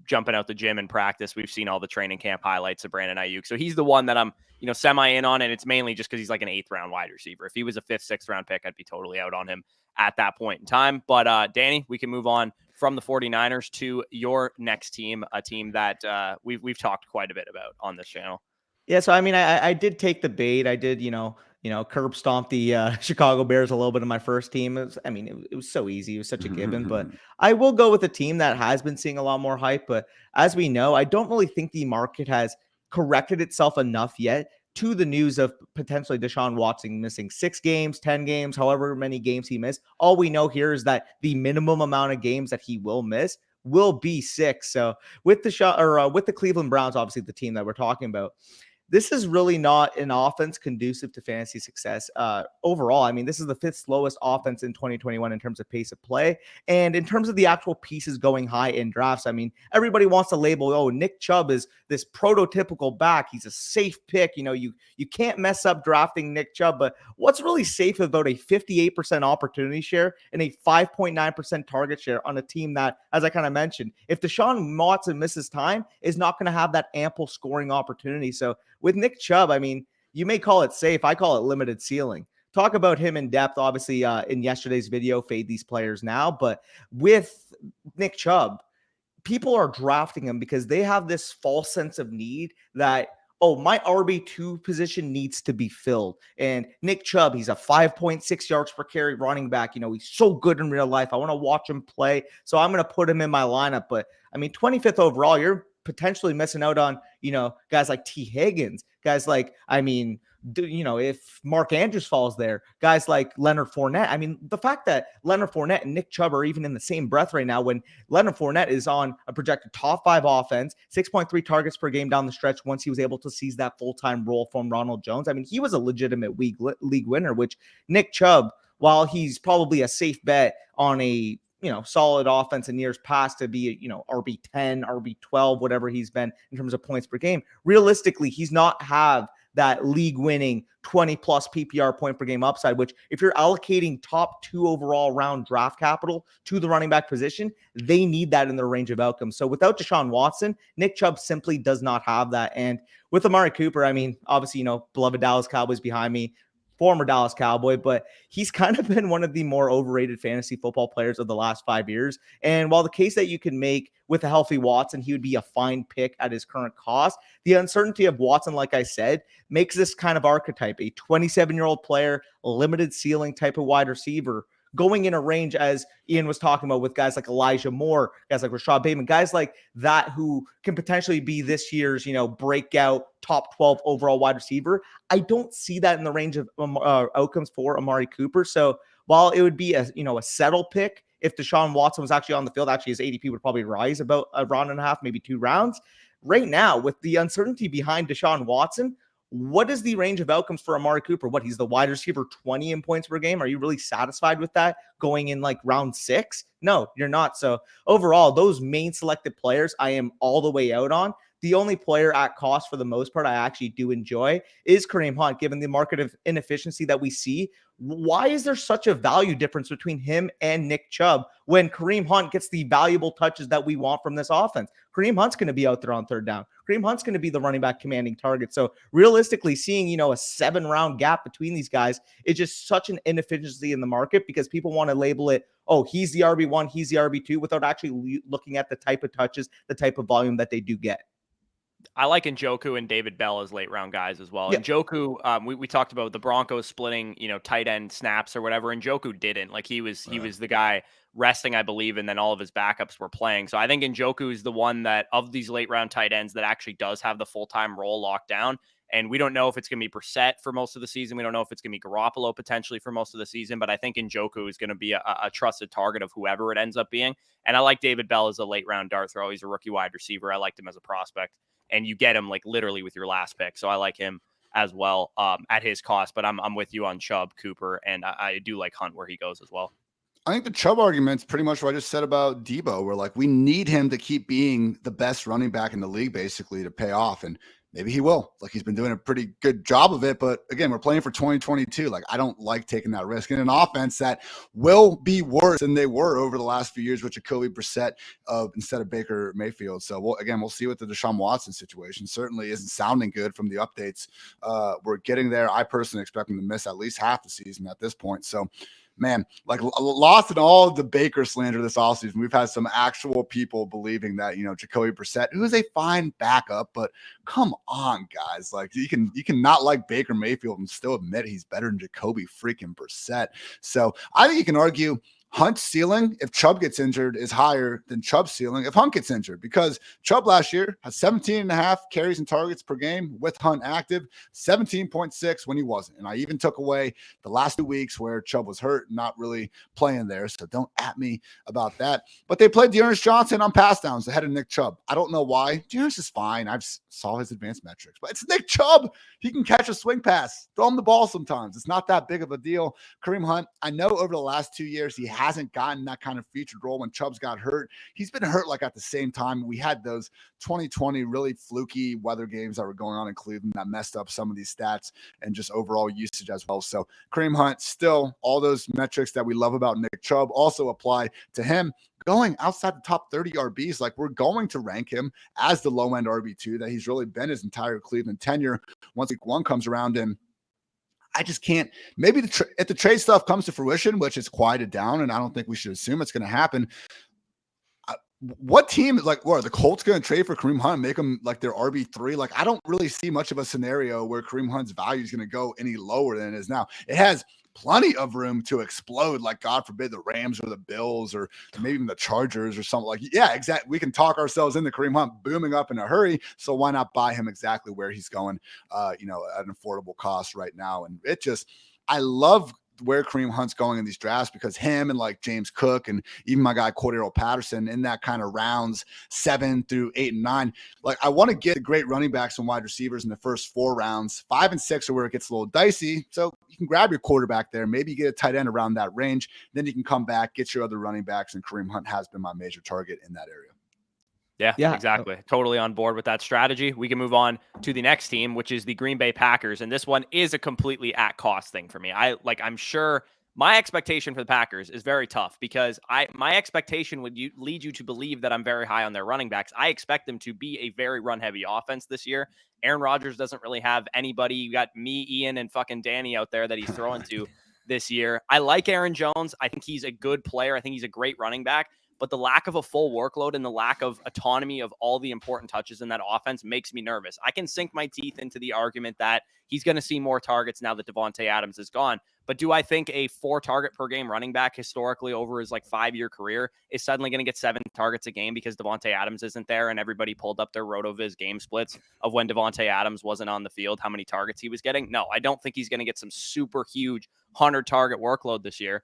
jumping out the gym in practice. We've seen all the training camp highlights of Brandon Ayuk. So he's the one that I'm, semi in on. And it's mainly just because he's an 8th round wide receiver. If he was a 5th, 6th round pick, I'd be totally out on him at that point in time. But Danny, we can move on from the 49ers to your next team, a team that we've talked quite a bit about on this channel. Yeah, so I did take the bait. I did, curb stomp the Chicago Bears a little bit in my first team. It was so easy. It was such a given. But I will go with a team that has been seeing a lot more hype. But as we know, I don't really think the market has corrected itself enough yet to the news of potentially Deshaun Watson missing 6 games, 10 games, however many games he missed. All we know here is that the minimum amount of games that he will miss will be 6. So with the Cleveland Browns, obviously the team that we're talking about, this is really not an offense conducive to fantasy success overall. This is the 5th slowest offense in 2021 in terms of pace of play. And in terms of the actual pieces going high in drafts, everybody wants to label, Nick Chubb is this prototypical back. He's a safe pick. You can't mess up drafting Nick Chubb. But what's really safe about a 58% opportunity share and a 5.9% target share on a team that, as I kind of mentioned, if Deshaun Watson misses time, is not going to have that ample scoring opportunity. So with Nick Chubb, you may call it safe. I call it limited ceiling. Talk about him in depth, obviously, in yesterday's video, Fade These Players Now. But with Nick Chubb, people are drafting him because they have this false sense of need that, my RB2 position needs to be filled. And Nick Chubb, he's a 5.6 yards per carry running back. He's so good in real life. I want to watch him play. So I'm going to put him in my lineup. But 25th overall, you're potentially missing out on, guys like T. Higgins, guys like, if Mark Andrews falls there, guys like Leonard Fournette. The fact that Leonard Fournette and Nick Chubb are even in the same breath right now, when Leonard Fournette is on a projected top 5 offense, 6.3 targets per game down the stretch once he was able to seize that full-time role from Ronald Jones. He was a legitimate league winner, which Nick Chubb, while he's probably a safe bet on a solid offense in years past to be, RB10, RB12, whatever he's been in terms of points per game. Realistically, he's not have that league winning 20 plus PPR point per game upside, which if you're allocating top 2 overall round draft capital to the running back position, they need that in their range of outcomes. So without Deshaun Watson, Nick Chubb simply does not have that. And with Amari Cooper, obviously, beloved Dallas Cowboys behind me, former Dallas Cowboy, but he's kind of been one of the more overrated fantasy football players of the last 5 years. And while the case that you can make with a healthy Watson, he would be a fine pick at his current cost, the uncertainty of Watson, like I said, makes this kind of archetype, a 27-year-old player, limited ceiling type of wide receiver, going in a range, as Ian was talking about, with guys like Elijah Moore, guys like Rashad Bateman, guys like that who can potentially be this year's, breakout top 12 overall wide receiver. I don't see that in the range of outcomes for Amari Cooper. So while it would be a settle pick if Deshaun Watson was actually on the field, actually his ADP would probably rise about a round and a half, maybe 2 rounds. Right now, with the uncertainty behind Deshaun Watson, what is the range of outcomes for Amari Cooper? What, he's the wide receiver 20 in points per game? Are you really satisfied with that going in like round 6? No, you're not. So overall, those main selected players, I am all the way out on. The only player at cost for the most part I actually do enjoy is Kareem Hunt, given the market of inefficiency that we see. Why is there such a value difference between him and Nick Chubb when Kareem Hunt gets the valuable touches that we want from this offense? Kareem Hunt's going to be out there on third down. Kareem Hunt's going to be the running back commanding target. So realistically, seeing, a 7-round gap between these guys is just such an inefficiency in the market, because people want to label it, oh, he's the RB1, he's the RB2, without actually looking at the type of touches, the type of volume that they do get. I like Njoku and David Bell as late round guys as well. Yeah. Njoku, we talked about the Broncos splitting, tight end snaps or whatever. Njoku didn't. Like he was the guy resting, I believe, and then all of his backups were playing. So I think Njoku is the one that of these late round tight ends that actually does have the full-time role locked down. And we don't know if it's going to be Brissett for most of the season. We don't know if it's going to be Garoppolo potentially for most of the season. But I think Njoku is going to be a trusted target of whoever it ends up being. And I like David Bell as a late round dart throw. He's a rookie wide receiver. I liked him as a prospect. And you get him like literally with your last pick. So I like him as well at his cost. But I'm with you on Chubb, Cooper, and I do like Hunt where he goes as well. I think the Chubb argument's pretty much what I just said about Debo, where like we need him to keep being the best running back in the league, basically, to pay off. And maybe he will. Like he's been doing a pretty good job of it. But again, we're playing for 2022. Like I don't like taking that risk in an offense that will be worse than they were over the last few years with Jacoby Brissett instead of Baker Mayfield. So we'll see what the Deshaun Watson situation certainly isn't sounding good from the updates. We're getting there. I personally expect him to miss at least half the season at this point. So man, like lost in all of the Baker slander this offseason, we've had some actual people believing that, Jacoby Brissett, who is a fine backup, but come on, guys. Like you can not like Baker Mayfield and still admit he's better than Jacoby freaking Brissett. So I think you can argue Hunt's ceiling, if Chubb gets injured, is higher than Chubb's ceiling if Hunt gets injured, because Chubb last year had 17.5 carries and targets per game with Hunt active, 17.6 when he wasn't. And I even took away the last 2 weeks where Chubb was hurt, not really playing there. So don't at me about that. But they played Dearness Johnson on pass downs ahead of Nick Chubb. I don't know why. Dearness is fine. I've saw his advanced metrics, but it's Nick Chubb. He can catch a swing pass, throw him the ball sometimes. It's not that big of a deal. Kareem Hunt, I know over the last 2 years, he hasn't gotten that kind of featured role. When Chubb's got hurt, he's been hurt like at the same time. We had those 2020 really fluky weather games that were going on in Cleveland that messed up some of these stats and just overall usage as well. So Kareem Hunt, still all those metrics that we love about Nick Chubb also apply to him. Going outside the top 30 RBs, like we're going to rank him as the low end RB2 that he's really been his entire Cleveland tenure. Once week 1 comes around, and I just can't. Maybe if the trade stuff comes to fruition, which is quieted down, and I don't think we should assume it's going to happen. What team is like, what are the Colts going to trade for Kareem Hunt and make him like their RB3? Like, I don't really see much of a scenario where Kareem Hunt's value is going to go any lower than it is now. It has plenty of room to explode, like God forbid the Rams or the Bills or maybe even the Chargers or something like, yeah, exactly. We can talk ourselves into Kareem Hunt booming up in a hurry. So why not buy him exactly where he's going, at an affordable cost right now? And I love where Kareem Hunt's going in these drafts, because him and like James Cook and even my guy Cordero Patterson in that kind of rounds 7 through 8 and 9. Like I want to get great running backs and wide receivers in the first 4 rounds. 5 and 6 are where it gets a little dicey. So you can grab your quarterback there, maybe get a tight end around that range. Then you can come back, get your other running backs, and Kareem Hunt has been my major target in that area. Yeah, exactly. Totally on board with that strategy. We can move on to the next team, which is the Green Bay Packers. And this one is a completely at cost thing for me. I'm sure my expectation for the Packers is very tough, because my expectation would lead you to believe that I'm very high on their running backs. I expect them to be a very run heavy offense this year. Aaron Rodgers doesn't really have anybody. You got me, Ian, and fucking Danny out there that he's throwing to this year. I like Aaron Jones. I think he's a good player. I think he's a great running back. but the lack of a full workload and the lack of autonomy of all the important touches in that offense makes me nervous. I can sink my teeth into the argument that he's going to see more targets now that Davante Adams is gone. But do I think a 4 target per game running back historically over his 5-year career is suddenly going to get 7 targets a game because Davante Adams isn't there and everybody pulled up their RotoViz game splits of when Davante Adams wasn't on the field, how many targets he was getting? No, I don't think he's going to get some super huge 100 target workload this year.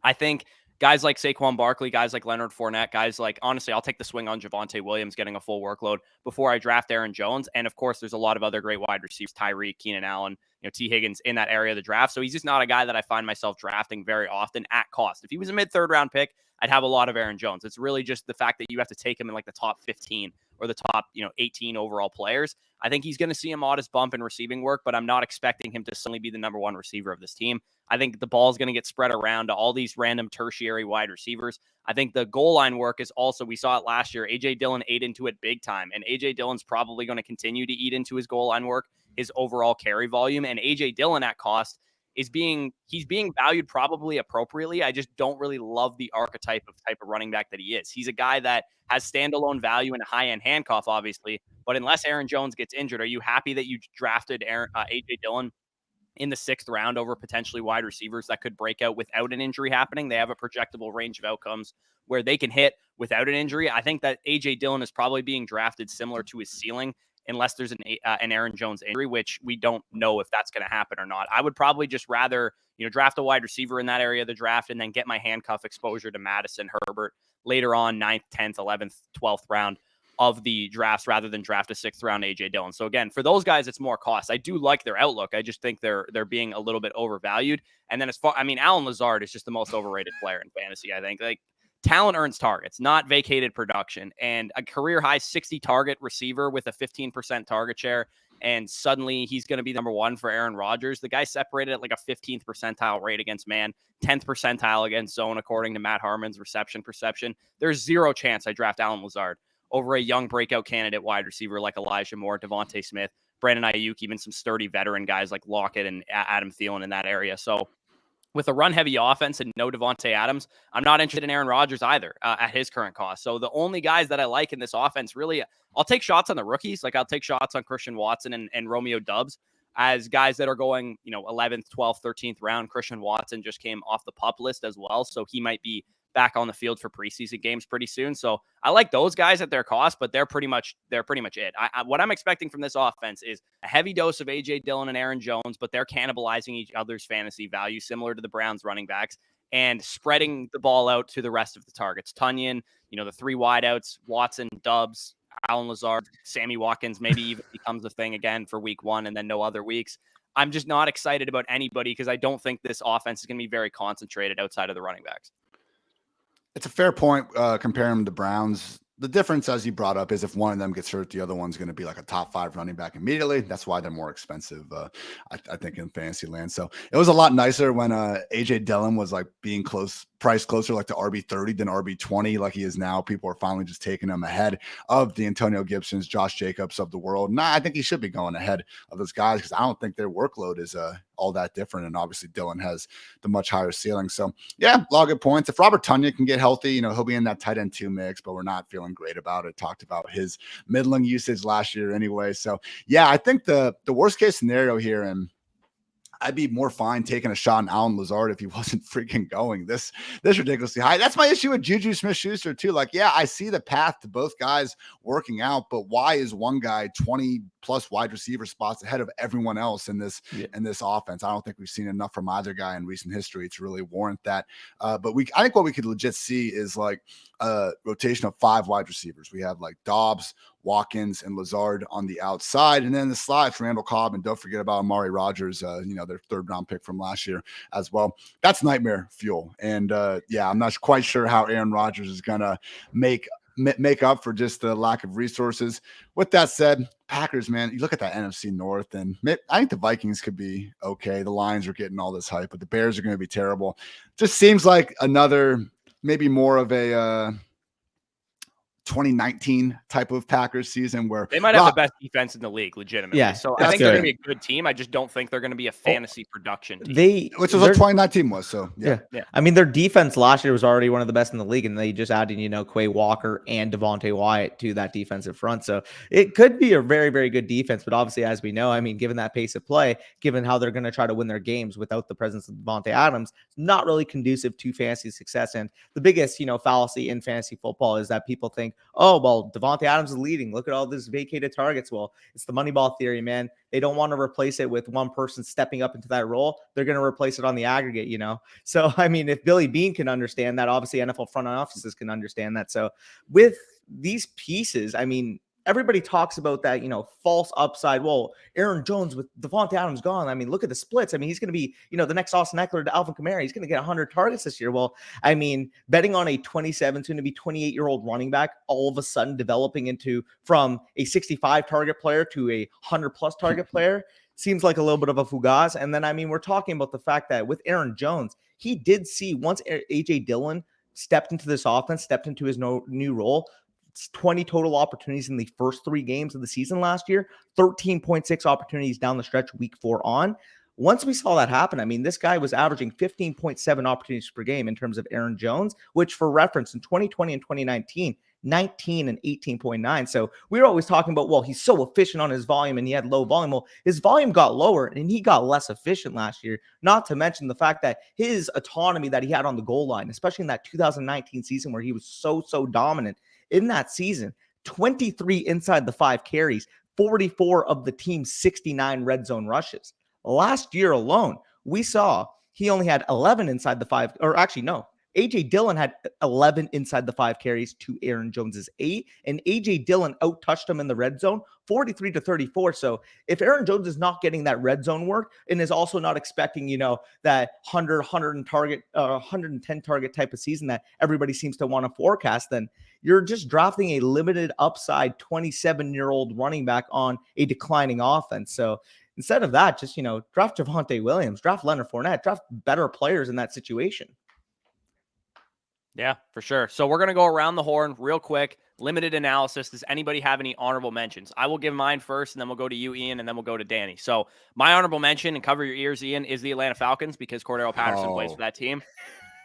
I think guys like Saquon Barkley, guys like Leonard Fournette, guys like, honestly, I'll take the swing on Javonte Williams getting a full workload before I draft Aaron Jones. And of course, there's a lot of other great wide receivers, Tyreek, Keenan Allen, T. Higgins in that area of the draft. So he's just not a guy that I find myself drafting very often at cost. If he was a mid-third round pick, I'd have a lot of Aaron Jones. It's really just the fact that you have to take him in the top 15 or the top 18 overall players. I think he's going to see a modest bump in receiving work, but I'm not expecting him to suddenly be the number 1 receiver of this team. I think the ball is going to get spread around to all these random tertiary wide receivers. I think the goal line work is also, we saw it last year, A.J. Dillon ate into it big time, and A.J. Dillon's probably going to continue to eat into his goal line work, his overall carry volume, and A.J. Dillon at cost he's being valued probably appropriately. I just don't really love the type of running back that he is. He's a guy that has standalone value and a high-end handcuff, obviously, but unless Aaron Jones gets injured, are you happy that you drafted A.J. Dillon in the 6th round over potentially wide receivers that could break out without an injury happening? They have a projectable range of outcomes where they can hit without an injury. I think that A.J. Dillon is probably being drafted similar to his ceiling unless there's an Aaron Jones injury, which we don't know if that's going to happen or not. I would probably just rather, draft a wide receiver in that area of the draft and then get my handcuff exposure to Madison, Herbert later on, 9th, 10th, 11th, 12th round of the drafts rather than draft a 6th round A.J. Dillon. So again, for those guys, it's more cost. I do like their outlook. I just think they're being a little bit overvalued. And then Allen Lazard is just the most overrated player in fantasy, I think. Talent earns targets, not vacated production. And a career high 60 target receiver with a 15% target share, and suddenly he's going to be number 1 for Aaron Rodgers. The guy separated at a 15th percentile rate against man, 10th percentile against zone, according to Matt Harmon's reception perception. There's zero chance I draft Allen Lazard over a young breakout candidate wide receiver like Elijah Moore, Devontae Smith, Brandon Ayuk, even some sturdy veteran guys like Lockett and Adam Thielen in that area. So with a run-heavy offense and no Davante Adams, I'm not interested in Aaron Rodgers either at his current cost. So the only guys that I like in this offense, really, I'll take shots on the rookies. I'll take shots on Christian Watson and Romeo Doubs as guys that are going, 11th, 12th, 13th round. Christian Watson just came off the PUP list as well, so he might be back on the field for preseason games pretty soon. So I like those guys at their cost, but they're pretty much it. What I'm expecting from this offense is a heavy dose of A.J. Dillon and Aaron Jones, but they're cannibalizing each other's fantasy value, similar to the Browns running backs, and spreading the ball out to the rest of the targets. Tunyon, the 3 wideouts, Watson, Doubs, Allen Lazard, Sammy Watkins, maybe even becomes a thing again for week 1 and then no other weeks. I'm just not excited about anybody because I don't think this offense is going to be very concentrated outside of the running backs. It's a fair point comparing them to Browns. The difference, as you brought up, is if one of them gets hurt, the other one's going to be like a top 5 running back immediately. That's why they're more expensive, I think, in fantasy land. So it was a lot nicer when A.J. Dillon was being priced closer to RB30 than RB20 like he is now. People are finally just taking him ahead of the Antonio Gibsons, Josh Jacobs of the world. I think he should be going ahead of those guys because I don't think their workload is all that different. And obviously Dillon has the much higher ceiling. So yeah, a lot of good points. If Robert Tunyon can get healthy, he'll be in that tight end 2 mix, but we're not feeling great about it. Talked about his middling usage last year anyway. So yeah, I think the worst case scenario here, and I'd be more fine taking a shot on Allen Lazard if he wasn't freaking going this ridiculously high. That's my issue with Juju Smith-Schuster too. Yeah, I see the path to both guys working out, but why is one guy 20 plus wide receiver spots ahead of everyone else in this offense? I don't think we've seen enough from either guy in recent history to really warrant that. But I think what we could legit see is a rotation of 5 wide receivers. We have Dobbs, Watkins, and Lazard on the outside, and then the slide for Randall Cobb, and don't forget about Amari Rodgers, their 3rd round pick from last year as well. That's nightmare fuel. And yeah, I'm not quite sure how Aaron Rodgers is gonna make up for just the lack of resources. With that said, Packers, man, you look at that NFC North, and I think the Vikings could be okay. The Lions are getting all this hype, but the Bears are going to be terrible. Just seems like another, maybe more of a 2019 type of Packers season where they might have the best defense in the league, legitimately. Yeah, So I that's think they're good. going to be a good team. I just don't think they're going to be a fantasy production team. Which is what 2019 was. So yeah. I mean, their defense last year was already one of the best in the league, and they just added, Quay Walker and Devontae Wyatt to that defensive front. So it could be a very, very good defense. But obviously, as we know, I mean, given that pace of play, given how they're going to try to win their games without the presence of Devontae Adams, it's not really conducive to fantasy success. And the biggest, fallacy in fantasy football is that people think, oh, well, Devontae Adams is leading. Look at all these vacated targets. Well, it's the Moneyball theory, man. They don't want to replace it with one person stepping up into that role. They're going to replace it on the aggregate, So, I mean, if Billy Bean can understand that, obviously NFL front offices can understand that. So with these pieces, I mean, everybody talks about that, false upside. Well, Aaron Jones with Devontae Adams gone. I mean, look at the splits. I mean, he's going to be, the next Austin Eckler to Alvin Kamara. He's going to get 100 targets this year. Well, I mean, betting on a 27, soon to be 28-year-old running back, all of a sudden developing into from a 65 target player to a 100+ target player seems like a little bit of a fugaz. And then, I mean, we're talking about the fact that with Aaron Jones, he did see once AJ Dillon stepped into this offense, stepped into his new role, 20 total opportunities in the first 3 games of the season last year, 13.6 opportunities down the stretch week 4 on. Once we saw that happen, I mean, this guy was averaging 15.7 opportunities per game in terms of Aaron Jones, which for reference in 2020 and 2019, 19 and 18.9. So we were always talking about, well, he's so efficient on his volume and he had low volume. Well, his volume got lower and he got less efficient last year, not to mention the fact that his autonomy that he had on the goal line, especially in that 2019 season where he was so dominant in that season, 23 inside the 5 carries, 44 of the team's 69 red zone rushes. Last year alone, we saw he only had 11 inside the 5, or actually, no. AJ Dillon had 11 inside the 5 carries to Aaron Jones's 8, and AJ Dillon out-touched him in the red zone 43-34. So if Aaron Jones is not getting that red zone work and is also not expecting, that 110 target type of season that everybody seems to want to forecast, then you're just drafting a limited upside 27-year-old running back on a declining offense. So instead of that, just, draft Javonte Williams, draft Leonard Fournette, draft better players in that situation. Yeah, for sure. So we're going to go around the horn real quick. Limited analysis. Does anybody have any honorable mentions? I will give mine first, and then we'll go to you, Ian, and then we'll go to Danny. So my honorable mention, and cover your ears, Ian, is the Atlanta Falcons because Cordero Patterson plays for that team.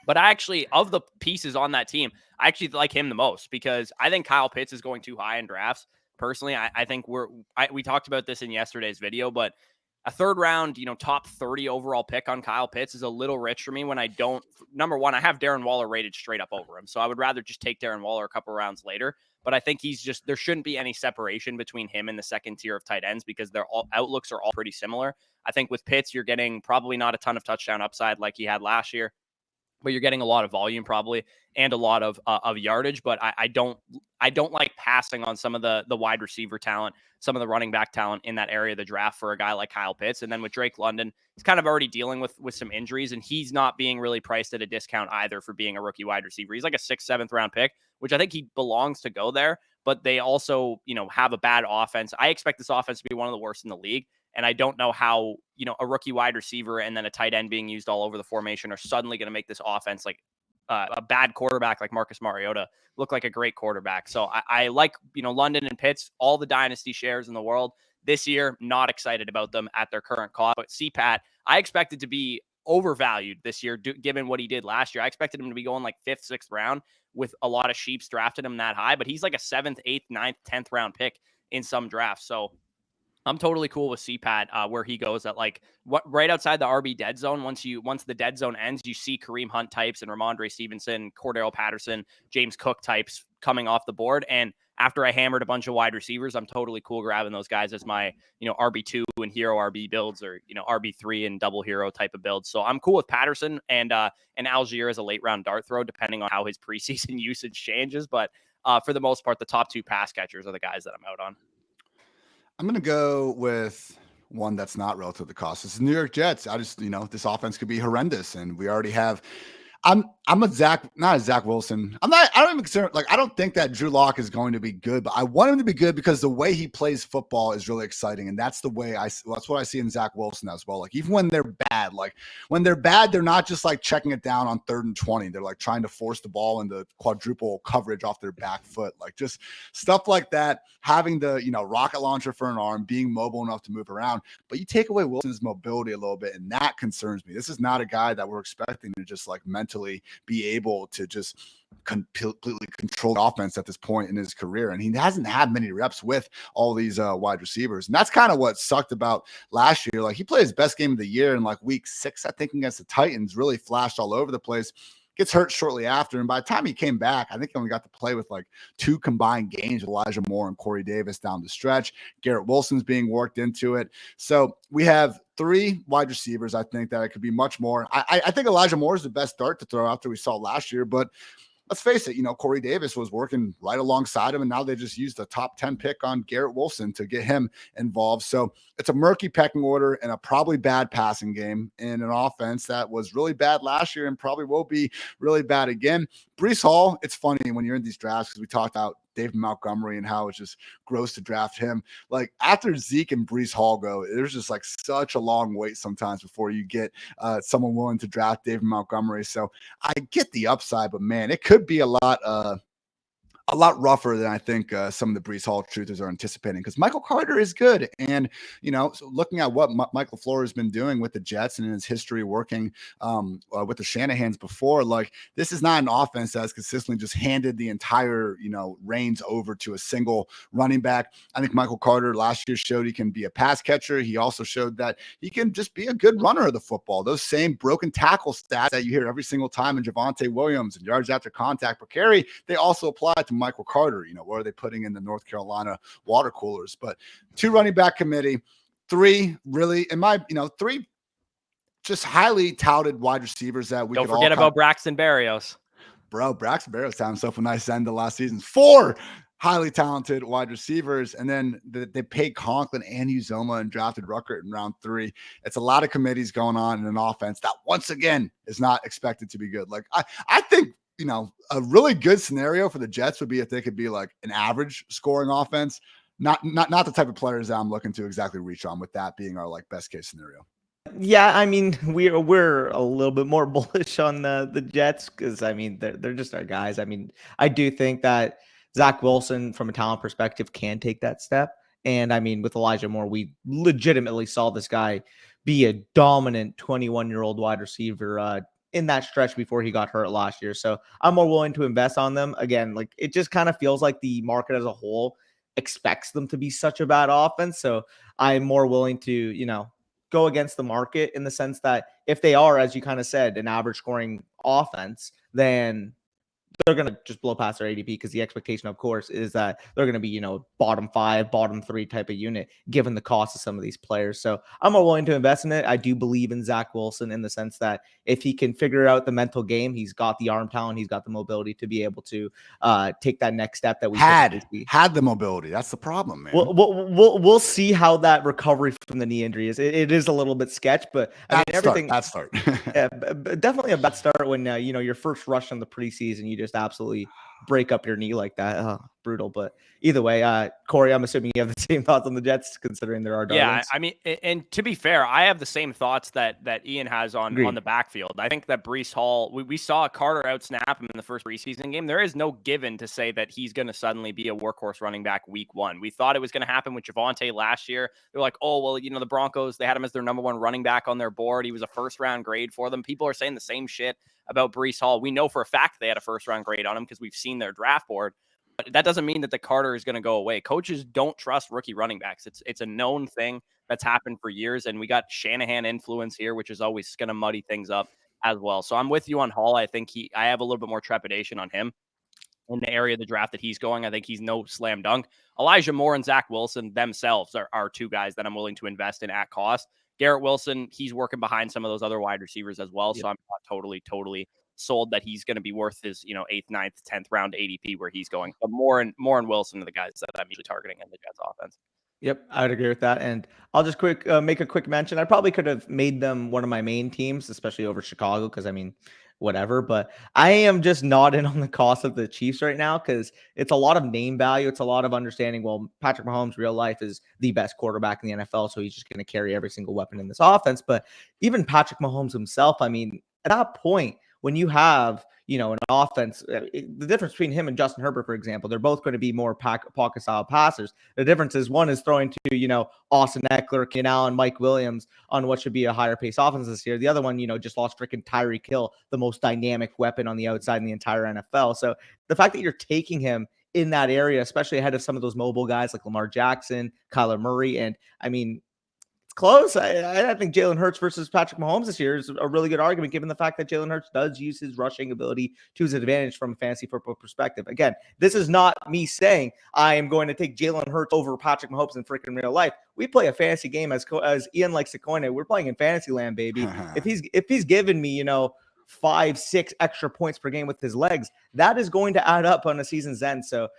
But I actually, of the pieces on that team, I actually like him the most because I think Kyle Pitts is going too high in drafts. Personally, I think we talked about this in yesterday's video, but a 3rd round, top 30 overall pick on Kyle Pitts is a little rich for me when I don't. Number one, I have Darren Waller rated straight up over him. So I would rather just take Darren Waller a couple rounds later. But I think there shouldn't be any separation between him and the second tier of tight ends because their outlooks are all pretty similar. I think with Pitts, you're getting probably not a ton of touchdown upside like he had last year, but you're getting a lot of volume probably and a lot of yardage. But I don't like passing on some of the wide receiver talent, some of the running back talent in that area of the draft for a guy like Kyle Pitts. And then with Drake London, he's kind of already dealing with some injuries, and he's not being really priced at a discount either for being a rookie wide receiver. He's like a 6th, 7th round pick, which I think he belongs to go there. But they also, have a bad offense. I expect this offense to be one of the worst in the league. And I don't know how, a rookie wide receiver and then a tight end being used all over the formation are suddenly going to make this offense like a bad quarterback like Marcus Mariota look like a great quarterback. So I like, London and Pitts, all the dynasty shares in the world this year. Not excited about them at their current cost. But CPAT, I expected to be overvalued this year, given what he did last year. I expected him to be going like 5th, 6th round with a lot of sheeps drafted him that high, but he's like a 7th, 8th, 9th, 10th round pick in some drafts. So I'm totally cool with CPAT where he goes at like right outside the RB dead zone. Once the dead zone ends, you see Kareem Hunt types and Ramondre Stevenson, Cordero Patterson, James Cook types coming off the board. And after I hammered a bunch of wide receivers, I'm totally cool grabbing those guys as my, RB2 and hero RB builds, or, RB3 and double hero type of builds. So I'm cool with Patterson and Algier as a late round dart throw, depending on how his preseason usage changes. But for the most part, the top 2 pass catchers are the guys that I'm out on. I'm going to go with one that's not relative to cost. It's the New York Jets. I just, this offense could be horrendous. And we already have I'm a not a Zach Wilson. I don't even concern, like, I don't think that Drew Lock is going to be good, but I want him to be good because the way he plays football is really exciting. And that's the way that's what I see in Zach Wilson as well. Like, even when they're bad, they're not just like checking it down on 3rd and 20. They're like trying to force the ball into quadruple coverage off their back foot, like just stuff like that. Having the, rocket launcher for an arm, being mobile enough to move around, but you take away Wilson's mobility a little bit, and that concerns me. This is not a guy that we're expecting to just like mentally be able to just completely control the offense at this point in his career. And he hasn't had many reps with all these wide receivers. And that's kind of what sucked about last year. Like, he played his best game of the year in like week 6, I think, against the Titans, really flashed all over the place. Gets hurt shortly after. And by the time he came back, I think he only got to play with like 2 combined games with Elijah Moore and Corey Davis down the stretch. Garrett Wilson's being worked into it. So we have 3 wide receivers. I think that it could be much more. I think Elijah Moore is the best dart to throw after we saw last year, but let's face it, Corey Davis was working right alongside him, and now they just used a top 10 pick on Garrett Wilson to get him involved. So it's a murky pecking order and a probably bad passing game in an offense that was really bad last year and probably will be really bad again. Breece Hall, it's funny when you're in these drafts, because we talked about David Montgomery and how it's just gross to draft him. Like, after Zeke and Breece Hall go, there's just like such a long wait sometimes before you get someone willing to draft David Montgomery. So I get the upside, but man, it could be a lot rougher than I think some of the Breece Hall truthers are anticipating, because Michael Carter is good. And, so looking at what Mike LaFleur has been doing with the Jets and in his history working with the Shanahans before, like, this is not an offense that has consistently just handed the entire, reins over to a single running back. I think Michael Carter last year showed he can be a pass catcher. He also showed that he can just be a good runner of the football. Those same broken tackle stats that you hear every single time in Javonte Williams and yards after contact per carry, they also apply to Michael Carter. What are they putting in the North Carolina water coolers? But 2 running back committee, 3 really, 3 just highly touted wide receivers that we don't forget about Braxton Berrios. Bro, Braxton Berrios had himself a nice end to last season. 4 highly talented wide receivers, and then they paid Conklin and Uzoma and drafted Ruckert in round 3. It's a lot of committees going on in an offense that once again is not expected to be good. Like, I think, a really good scenario for the Jets would be if they could be like an average scoring offense, not the type of players that I'm looking to exactly reach on, with that being our like best case scenario. Yeah, I mean, we're a little bit more bullish on the Jets, because I mean, they're just our guys. I mean, I do think that Zach Wilson, from a talent perspective, can take that step. And I mean, with Elijah Moore, we legitimately saw this guy be a dominant 21-year-old wide receiver in that stretch before he got hurt last year. So I'm more willing to invest on them. Again, like, it just kind of feels like the market as a whole expects them to be such a bad offense. So I'm more willing to, go against the market, in the sense that if they are, as you kind of said, an average scoring offense, then they're going to just blow past their ADP, because the expectation, of course, is that they're going to be, bottom 5, bottom 3 type of unit, given the cost of some of these players. So I'm more willing to invest in it. I do believe in Zach Wilson, in the sense that if he can figure out the mental game, he's got the arm talent, he's got the mobility to be able to take that next step that we had the mobility. That's the problem, man. We'll see how that recovery from the knee injury is. It is a little bit sketch, but I mean, everything. That start. Yeah, definitely a bad start when your first rush in the preseason, you just absolutely break up your knee like that. Oh, brutal. But either way, Corey, I'm assuming you have the same thoughts on the Jets, considering there are darlings. Yeah, I mean, and to be fair, I have the same thoughts that Ian has on the backfield. I think that Breece Hall, we saw Carter outsnap him in the first preseason game. There is no given to say that he's going to suddenly be a workhorse running back week 1. We thought it was going to happen with Javonte last year. They're like, oh, well, the Broncos, they had him as their number 1 running back on their board. He was a first-round grade for them. People are saying the same shit about Breece Hall. We know for a fact they had a first-round grade on him, because we've seen their draft board. But that doesn't mean that the Carter is going to go away. Coaches don't trust rookie running backs. It's a known thing that's happened for years, and we got Shanahan influence here, which is always going to muddy things up as well. So I'm with you on Hall. I think I have a little bit more trepidation on him in the area of the draft that he's going. I think he's no slam dunk. Elijah Moore and Zach Wilson themselves are 2 guys that I'm willing to invest in at cost. Garrett Wilson, he's working behind some of those other wide receivers as well. Yep. So I'm not totally sold that he's going to be worth his 8th, 9th, 10th round ADP where he's going. But more and Wilson are the guys that I'm usually targeting in the Jets offense. Yep, I would agree with that. And I'll just make a quick mention. I probably could have made them one of my main teams, especially over Chicago, because I mean, whatever. But I am just not in on the cost of the Chiefs right now because it's a lot of name value. It's a lot of understanding. Well, Patrick Mahomes, real life, is the best quarterback in the NFL, so he's just going to carry every single weapon in this offense. But even Patrick Mahomes himself, I mean, at that point, when you have, an offense, the difference between him and Justin Herbert, for example, they're both going to be more pocket style passers. The difference is one is throwing to, Austin Eckler, Keenan Allen, Mike Williams on what should be a higher pace offense this year. The other one, just lost freaking Tyreek Hill, the most dynamic weapon on the outside in the entire NFL. So the fact that you're taking him in that area, especially ahead of some of those mobile guys like Lamar Jackson, Kyler Murray, and I mean, it's close. I think Jalen Hurts versus Patrick Mahomes this year is a really good argument, given the fact that Jalen Hurts does use his rushing ability to his advantage from a fantasy football perspective. Again, this is not me saying I am going to take Jalen Hurts over Patrick Mahomes in freaking real life. We play a fantasy game as Ian likes to coin it. We're playing in fantasy land, baby. If he's given me, 5-6 extra points per game with his legs, that is going to add up on a season's end. So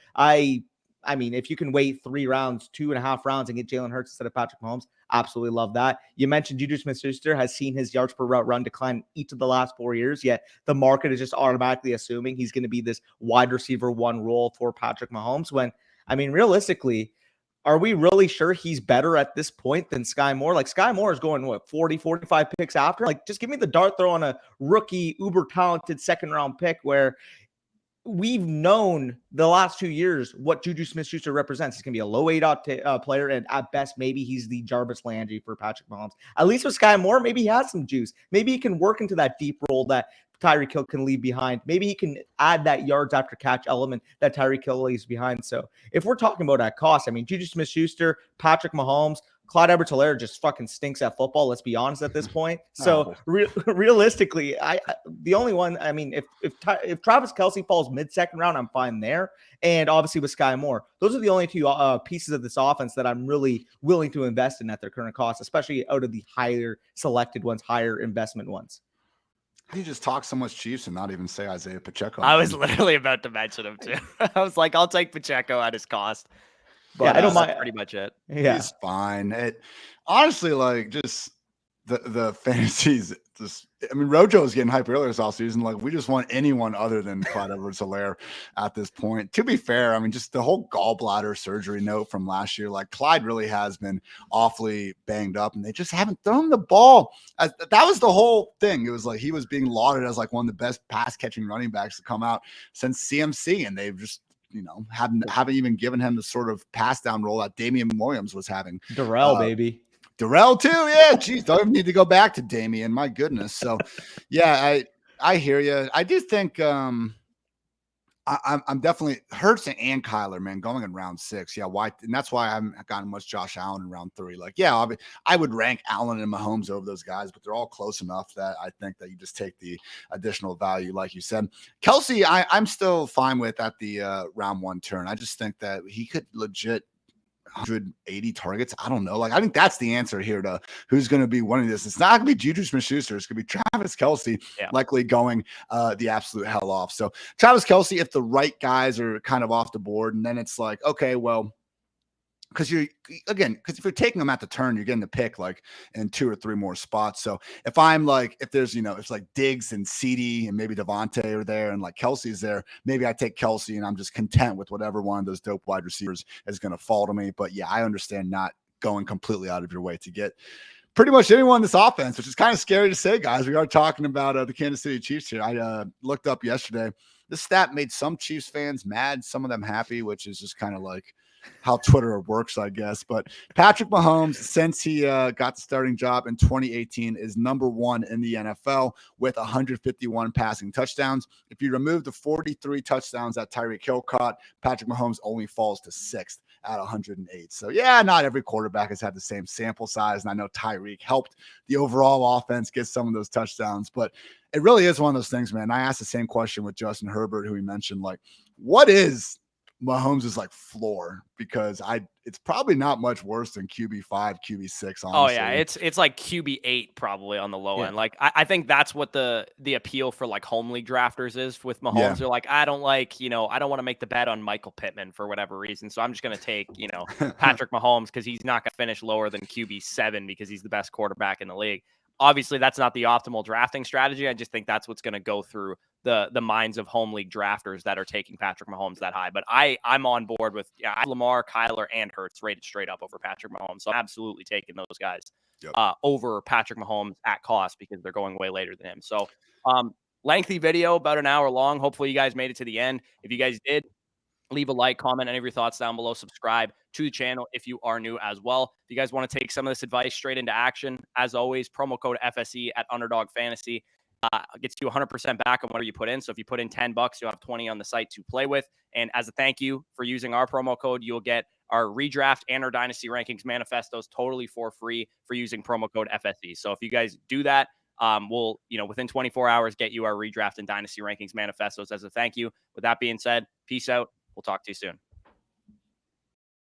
I mean, if you can wait 3 rounds, 2.5 rounds and get Jalen Hurts instead of Patrick Mahomes, absolutely love that. You mentioned Juju Smith-Schuster has seen his yards per route run decline each of the last 4 years, yet the market is just automatically assuming he's going to be this wide receiver 1 role for Patrick Mahomes when, I mean, realistically, are we really sure he's better at this point than Sky Moore? Like, Sky Moore is going, 40, 45 picks after? Like, just give me the dart throw on a rookie, uber talented second-round pick where we've known the last 2 years what Juju Smith-Schuster represents. He's going to be a low ADOT player, and at best, maybe he's the Jarvis Landry for Patrick Mahomes. At least with Sky Moore, maybe he has some juice. Maybe he can work into that deep role that Tyreek Hill can leave behind. Maybe he can add that yards after catch element that Tyreek Hill leaves behind. So if we're talking about that cost, I mean, Juju Smith-Schuster, Patrick Mahomes, Clyde Edwards-Helaire just fucking stinks at football. Let's be honest at this point. So realistically, the only one, I mean, if Travis Kelce falls mid-second round, I'm fine there. And obviously with Sky Moore, those are the only 2 pieces of this offense that I'm really willing to invest in at their current cost, especially out of the higher selected ones, higher investment ones. How do you just talk so much Chiefs and not even say Isaiah Pacheco? I was literally about to mention him too. I was like, I'll take Pacheco at his cost. But yeah, I don't mind. That's pretty much it. Yeah, he's fine. Honestly, like, just the fantasies. I mean, Rojo was getting hype earlier this offseason. Like, we just want anyone other than Clyde Edwards-Helaire at this point. To be fair, I mean, just the whole gallbladder surgery note from last year. Like, Clyde really has been awfully banged up, and they just haven't thrown the ball. That was the whole thing. It was like he was being lauded as like one of the best pass catching running backs to come out since CMC, and they've just haven't even given him the sort of pass down role that Damian Williams was having. Darrell, baby. Darrell too. Yeah. Geez, don't even need to go back to Damian. My goodness. So yeah, I hear you. I do think, I'm definitely Hurts and Kyler, man, going in round 6. Yeah. Why? And that's why I haven't gotten much Josh Allen in round 3. Like, yeah, I would rank Allen and Mahomes over those guys, but they're all close enough that I think that you just take the additional value. Like you said, Kelce, I'm still fine with at the round 1 turn. I just think that he could legit 180 targets. I don't know. Like, I think that's the answer here to who's going to be winning this. It's not going to be Juju Smith-Schuster. It's going to be Travis Kelce, likely going the absolute hell off. So Travis Kelce, if the right guys are kind of off the board, and then it's like, okay, well, because if you're taking them at the turn, you're getting to pick like in 2 or 3 more spots. So if I'm like, if there's, it's like Diggs and CD and maybe Devontae are there and like Kelsey's there, maybe I take Kelce and I'm just content with whatever one of those dope wide receivers is going to fall to me. But yeah, I understand not going completely out of your way to get pretty much anyone in this offense, which is kind of scary to say, guys. We are talking about the Kansas City Chiefs here. I looked up yesterday. This stat made some Chiefs fans mad, some of them happy, which is just kind of like how Twitter works, I guess. But Patrick Mahomes, since he got the starting job in 2018, is number 1 in the NFL with 151 passing touchdowns. If you remove the 43 touchdowns that Tyreek Hill caught, Patrick Mahomes only falls to 6th at 108. So yeah, not every quarterback has had the same sample size. And I know Tyreek helped the overall offense get some of those touchdowns, but it really is one of those things, man. I asked the same question with Justin Herbert, who he mentioned, like, what is Mahomes' like floor? Because it's probably not much worse than QB5, QB6. Honestly. Oh yeah, it's like QB8 probably on the low end. Like I think that's what the appeal for like home league drafters is with Mahomes. Yeah. They're like, I don't want to make the bet on Michael Pittman for whatever reason, so I'm just gonna take Patrick Mahomes because he's not gonna finish lower than QB7 because he's the best quarterback in the league. Obviously, that's not the optimal drafting strategy. I just think that's what's going to go through the minds of home league drafters that are taking Patrick Mahomes that high. But I'm on board with Lamar, Kyler, and Hurts rated straight up over Patrick Mahomes. So I'm absolutely taking those guys over Patrick Mahomes at cost because they're going way later than him. So lengthy video, about an hour long. Hopefully you guys made it to the end. If you guys did, leave a like, comment, any of your thoughts down below. Subscribe to the channel if you are new as well. If you guys want to take some of this advice straight into action, as always, promo code FSE at Underdog Fantasy gets you 100% back on whatever you put in. So if you put in $10, you'll have 20 on the site to play with. And as a thank you for using our promo code, you'll get our redraft and our dynasty rankings manifestos totally for free for using promo code FSE. So if you guys do that, we'll, within 24 hours, get you our redraft and dynasty rankings manifestos as a thank you. With that being said, peace out. We'll talk to you soon.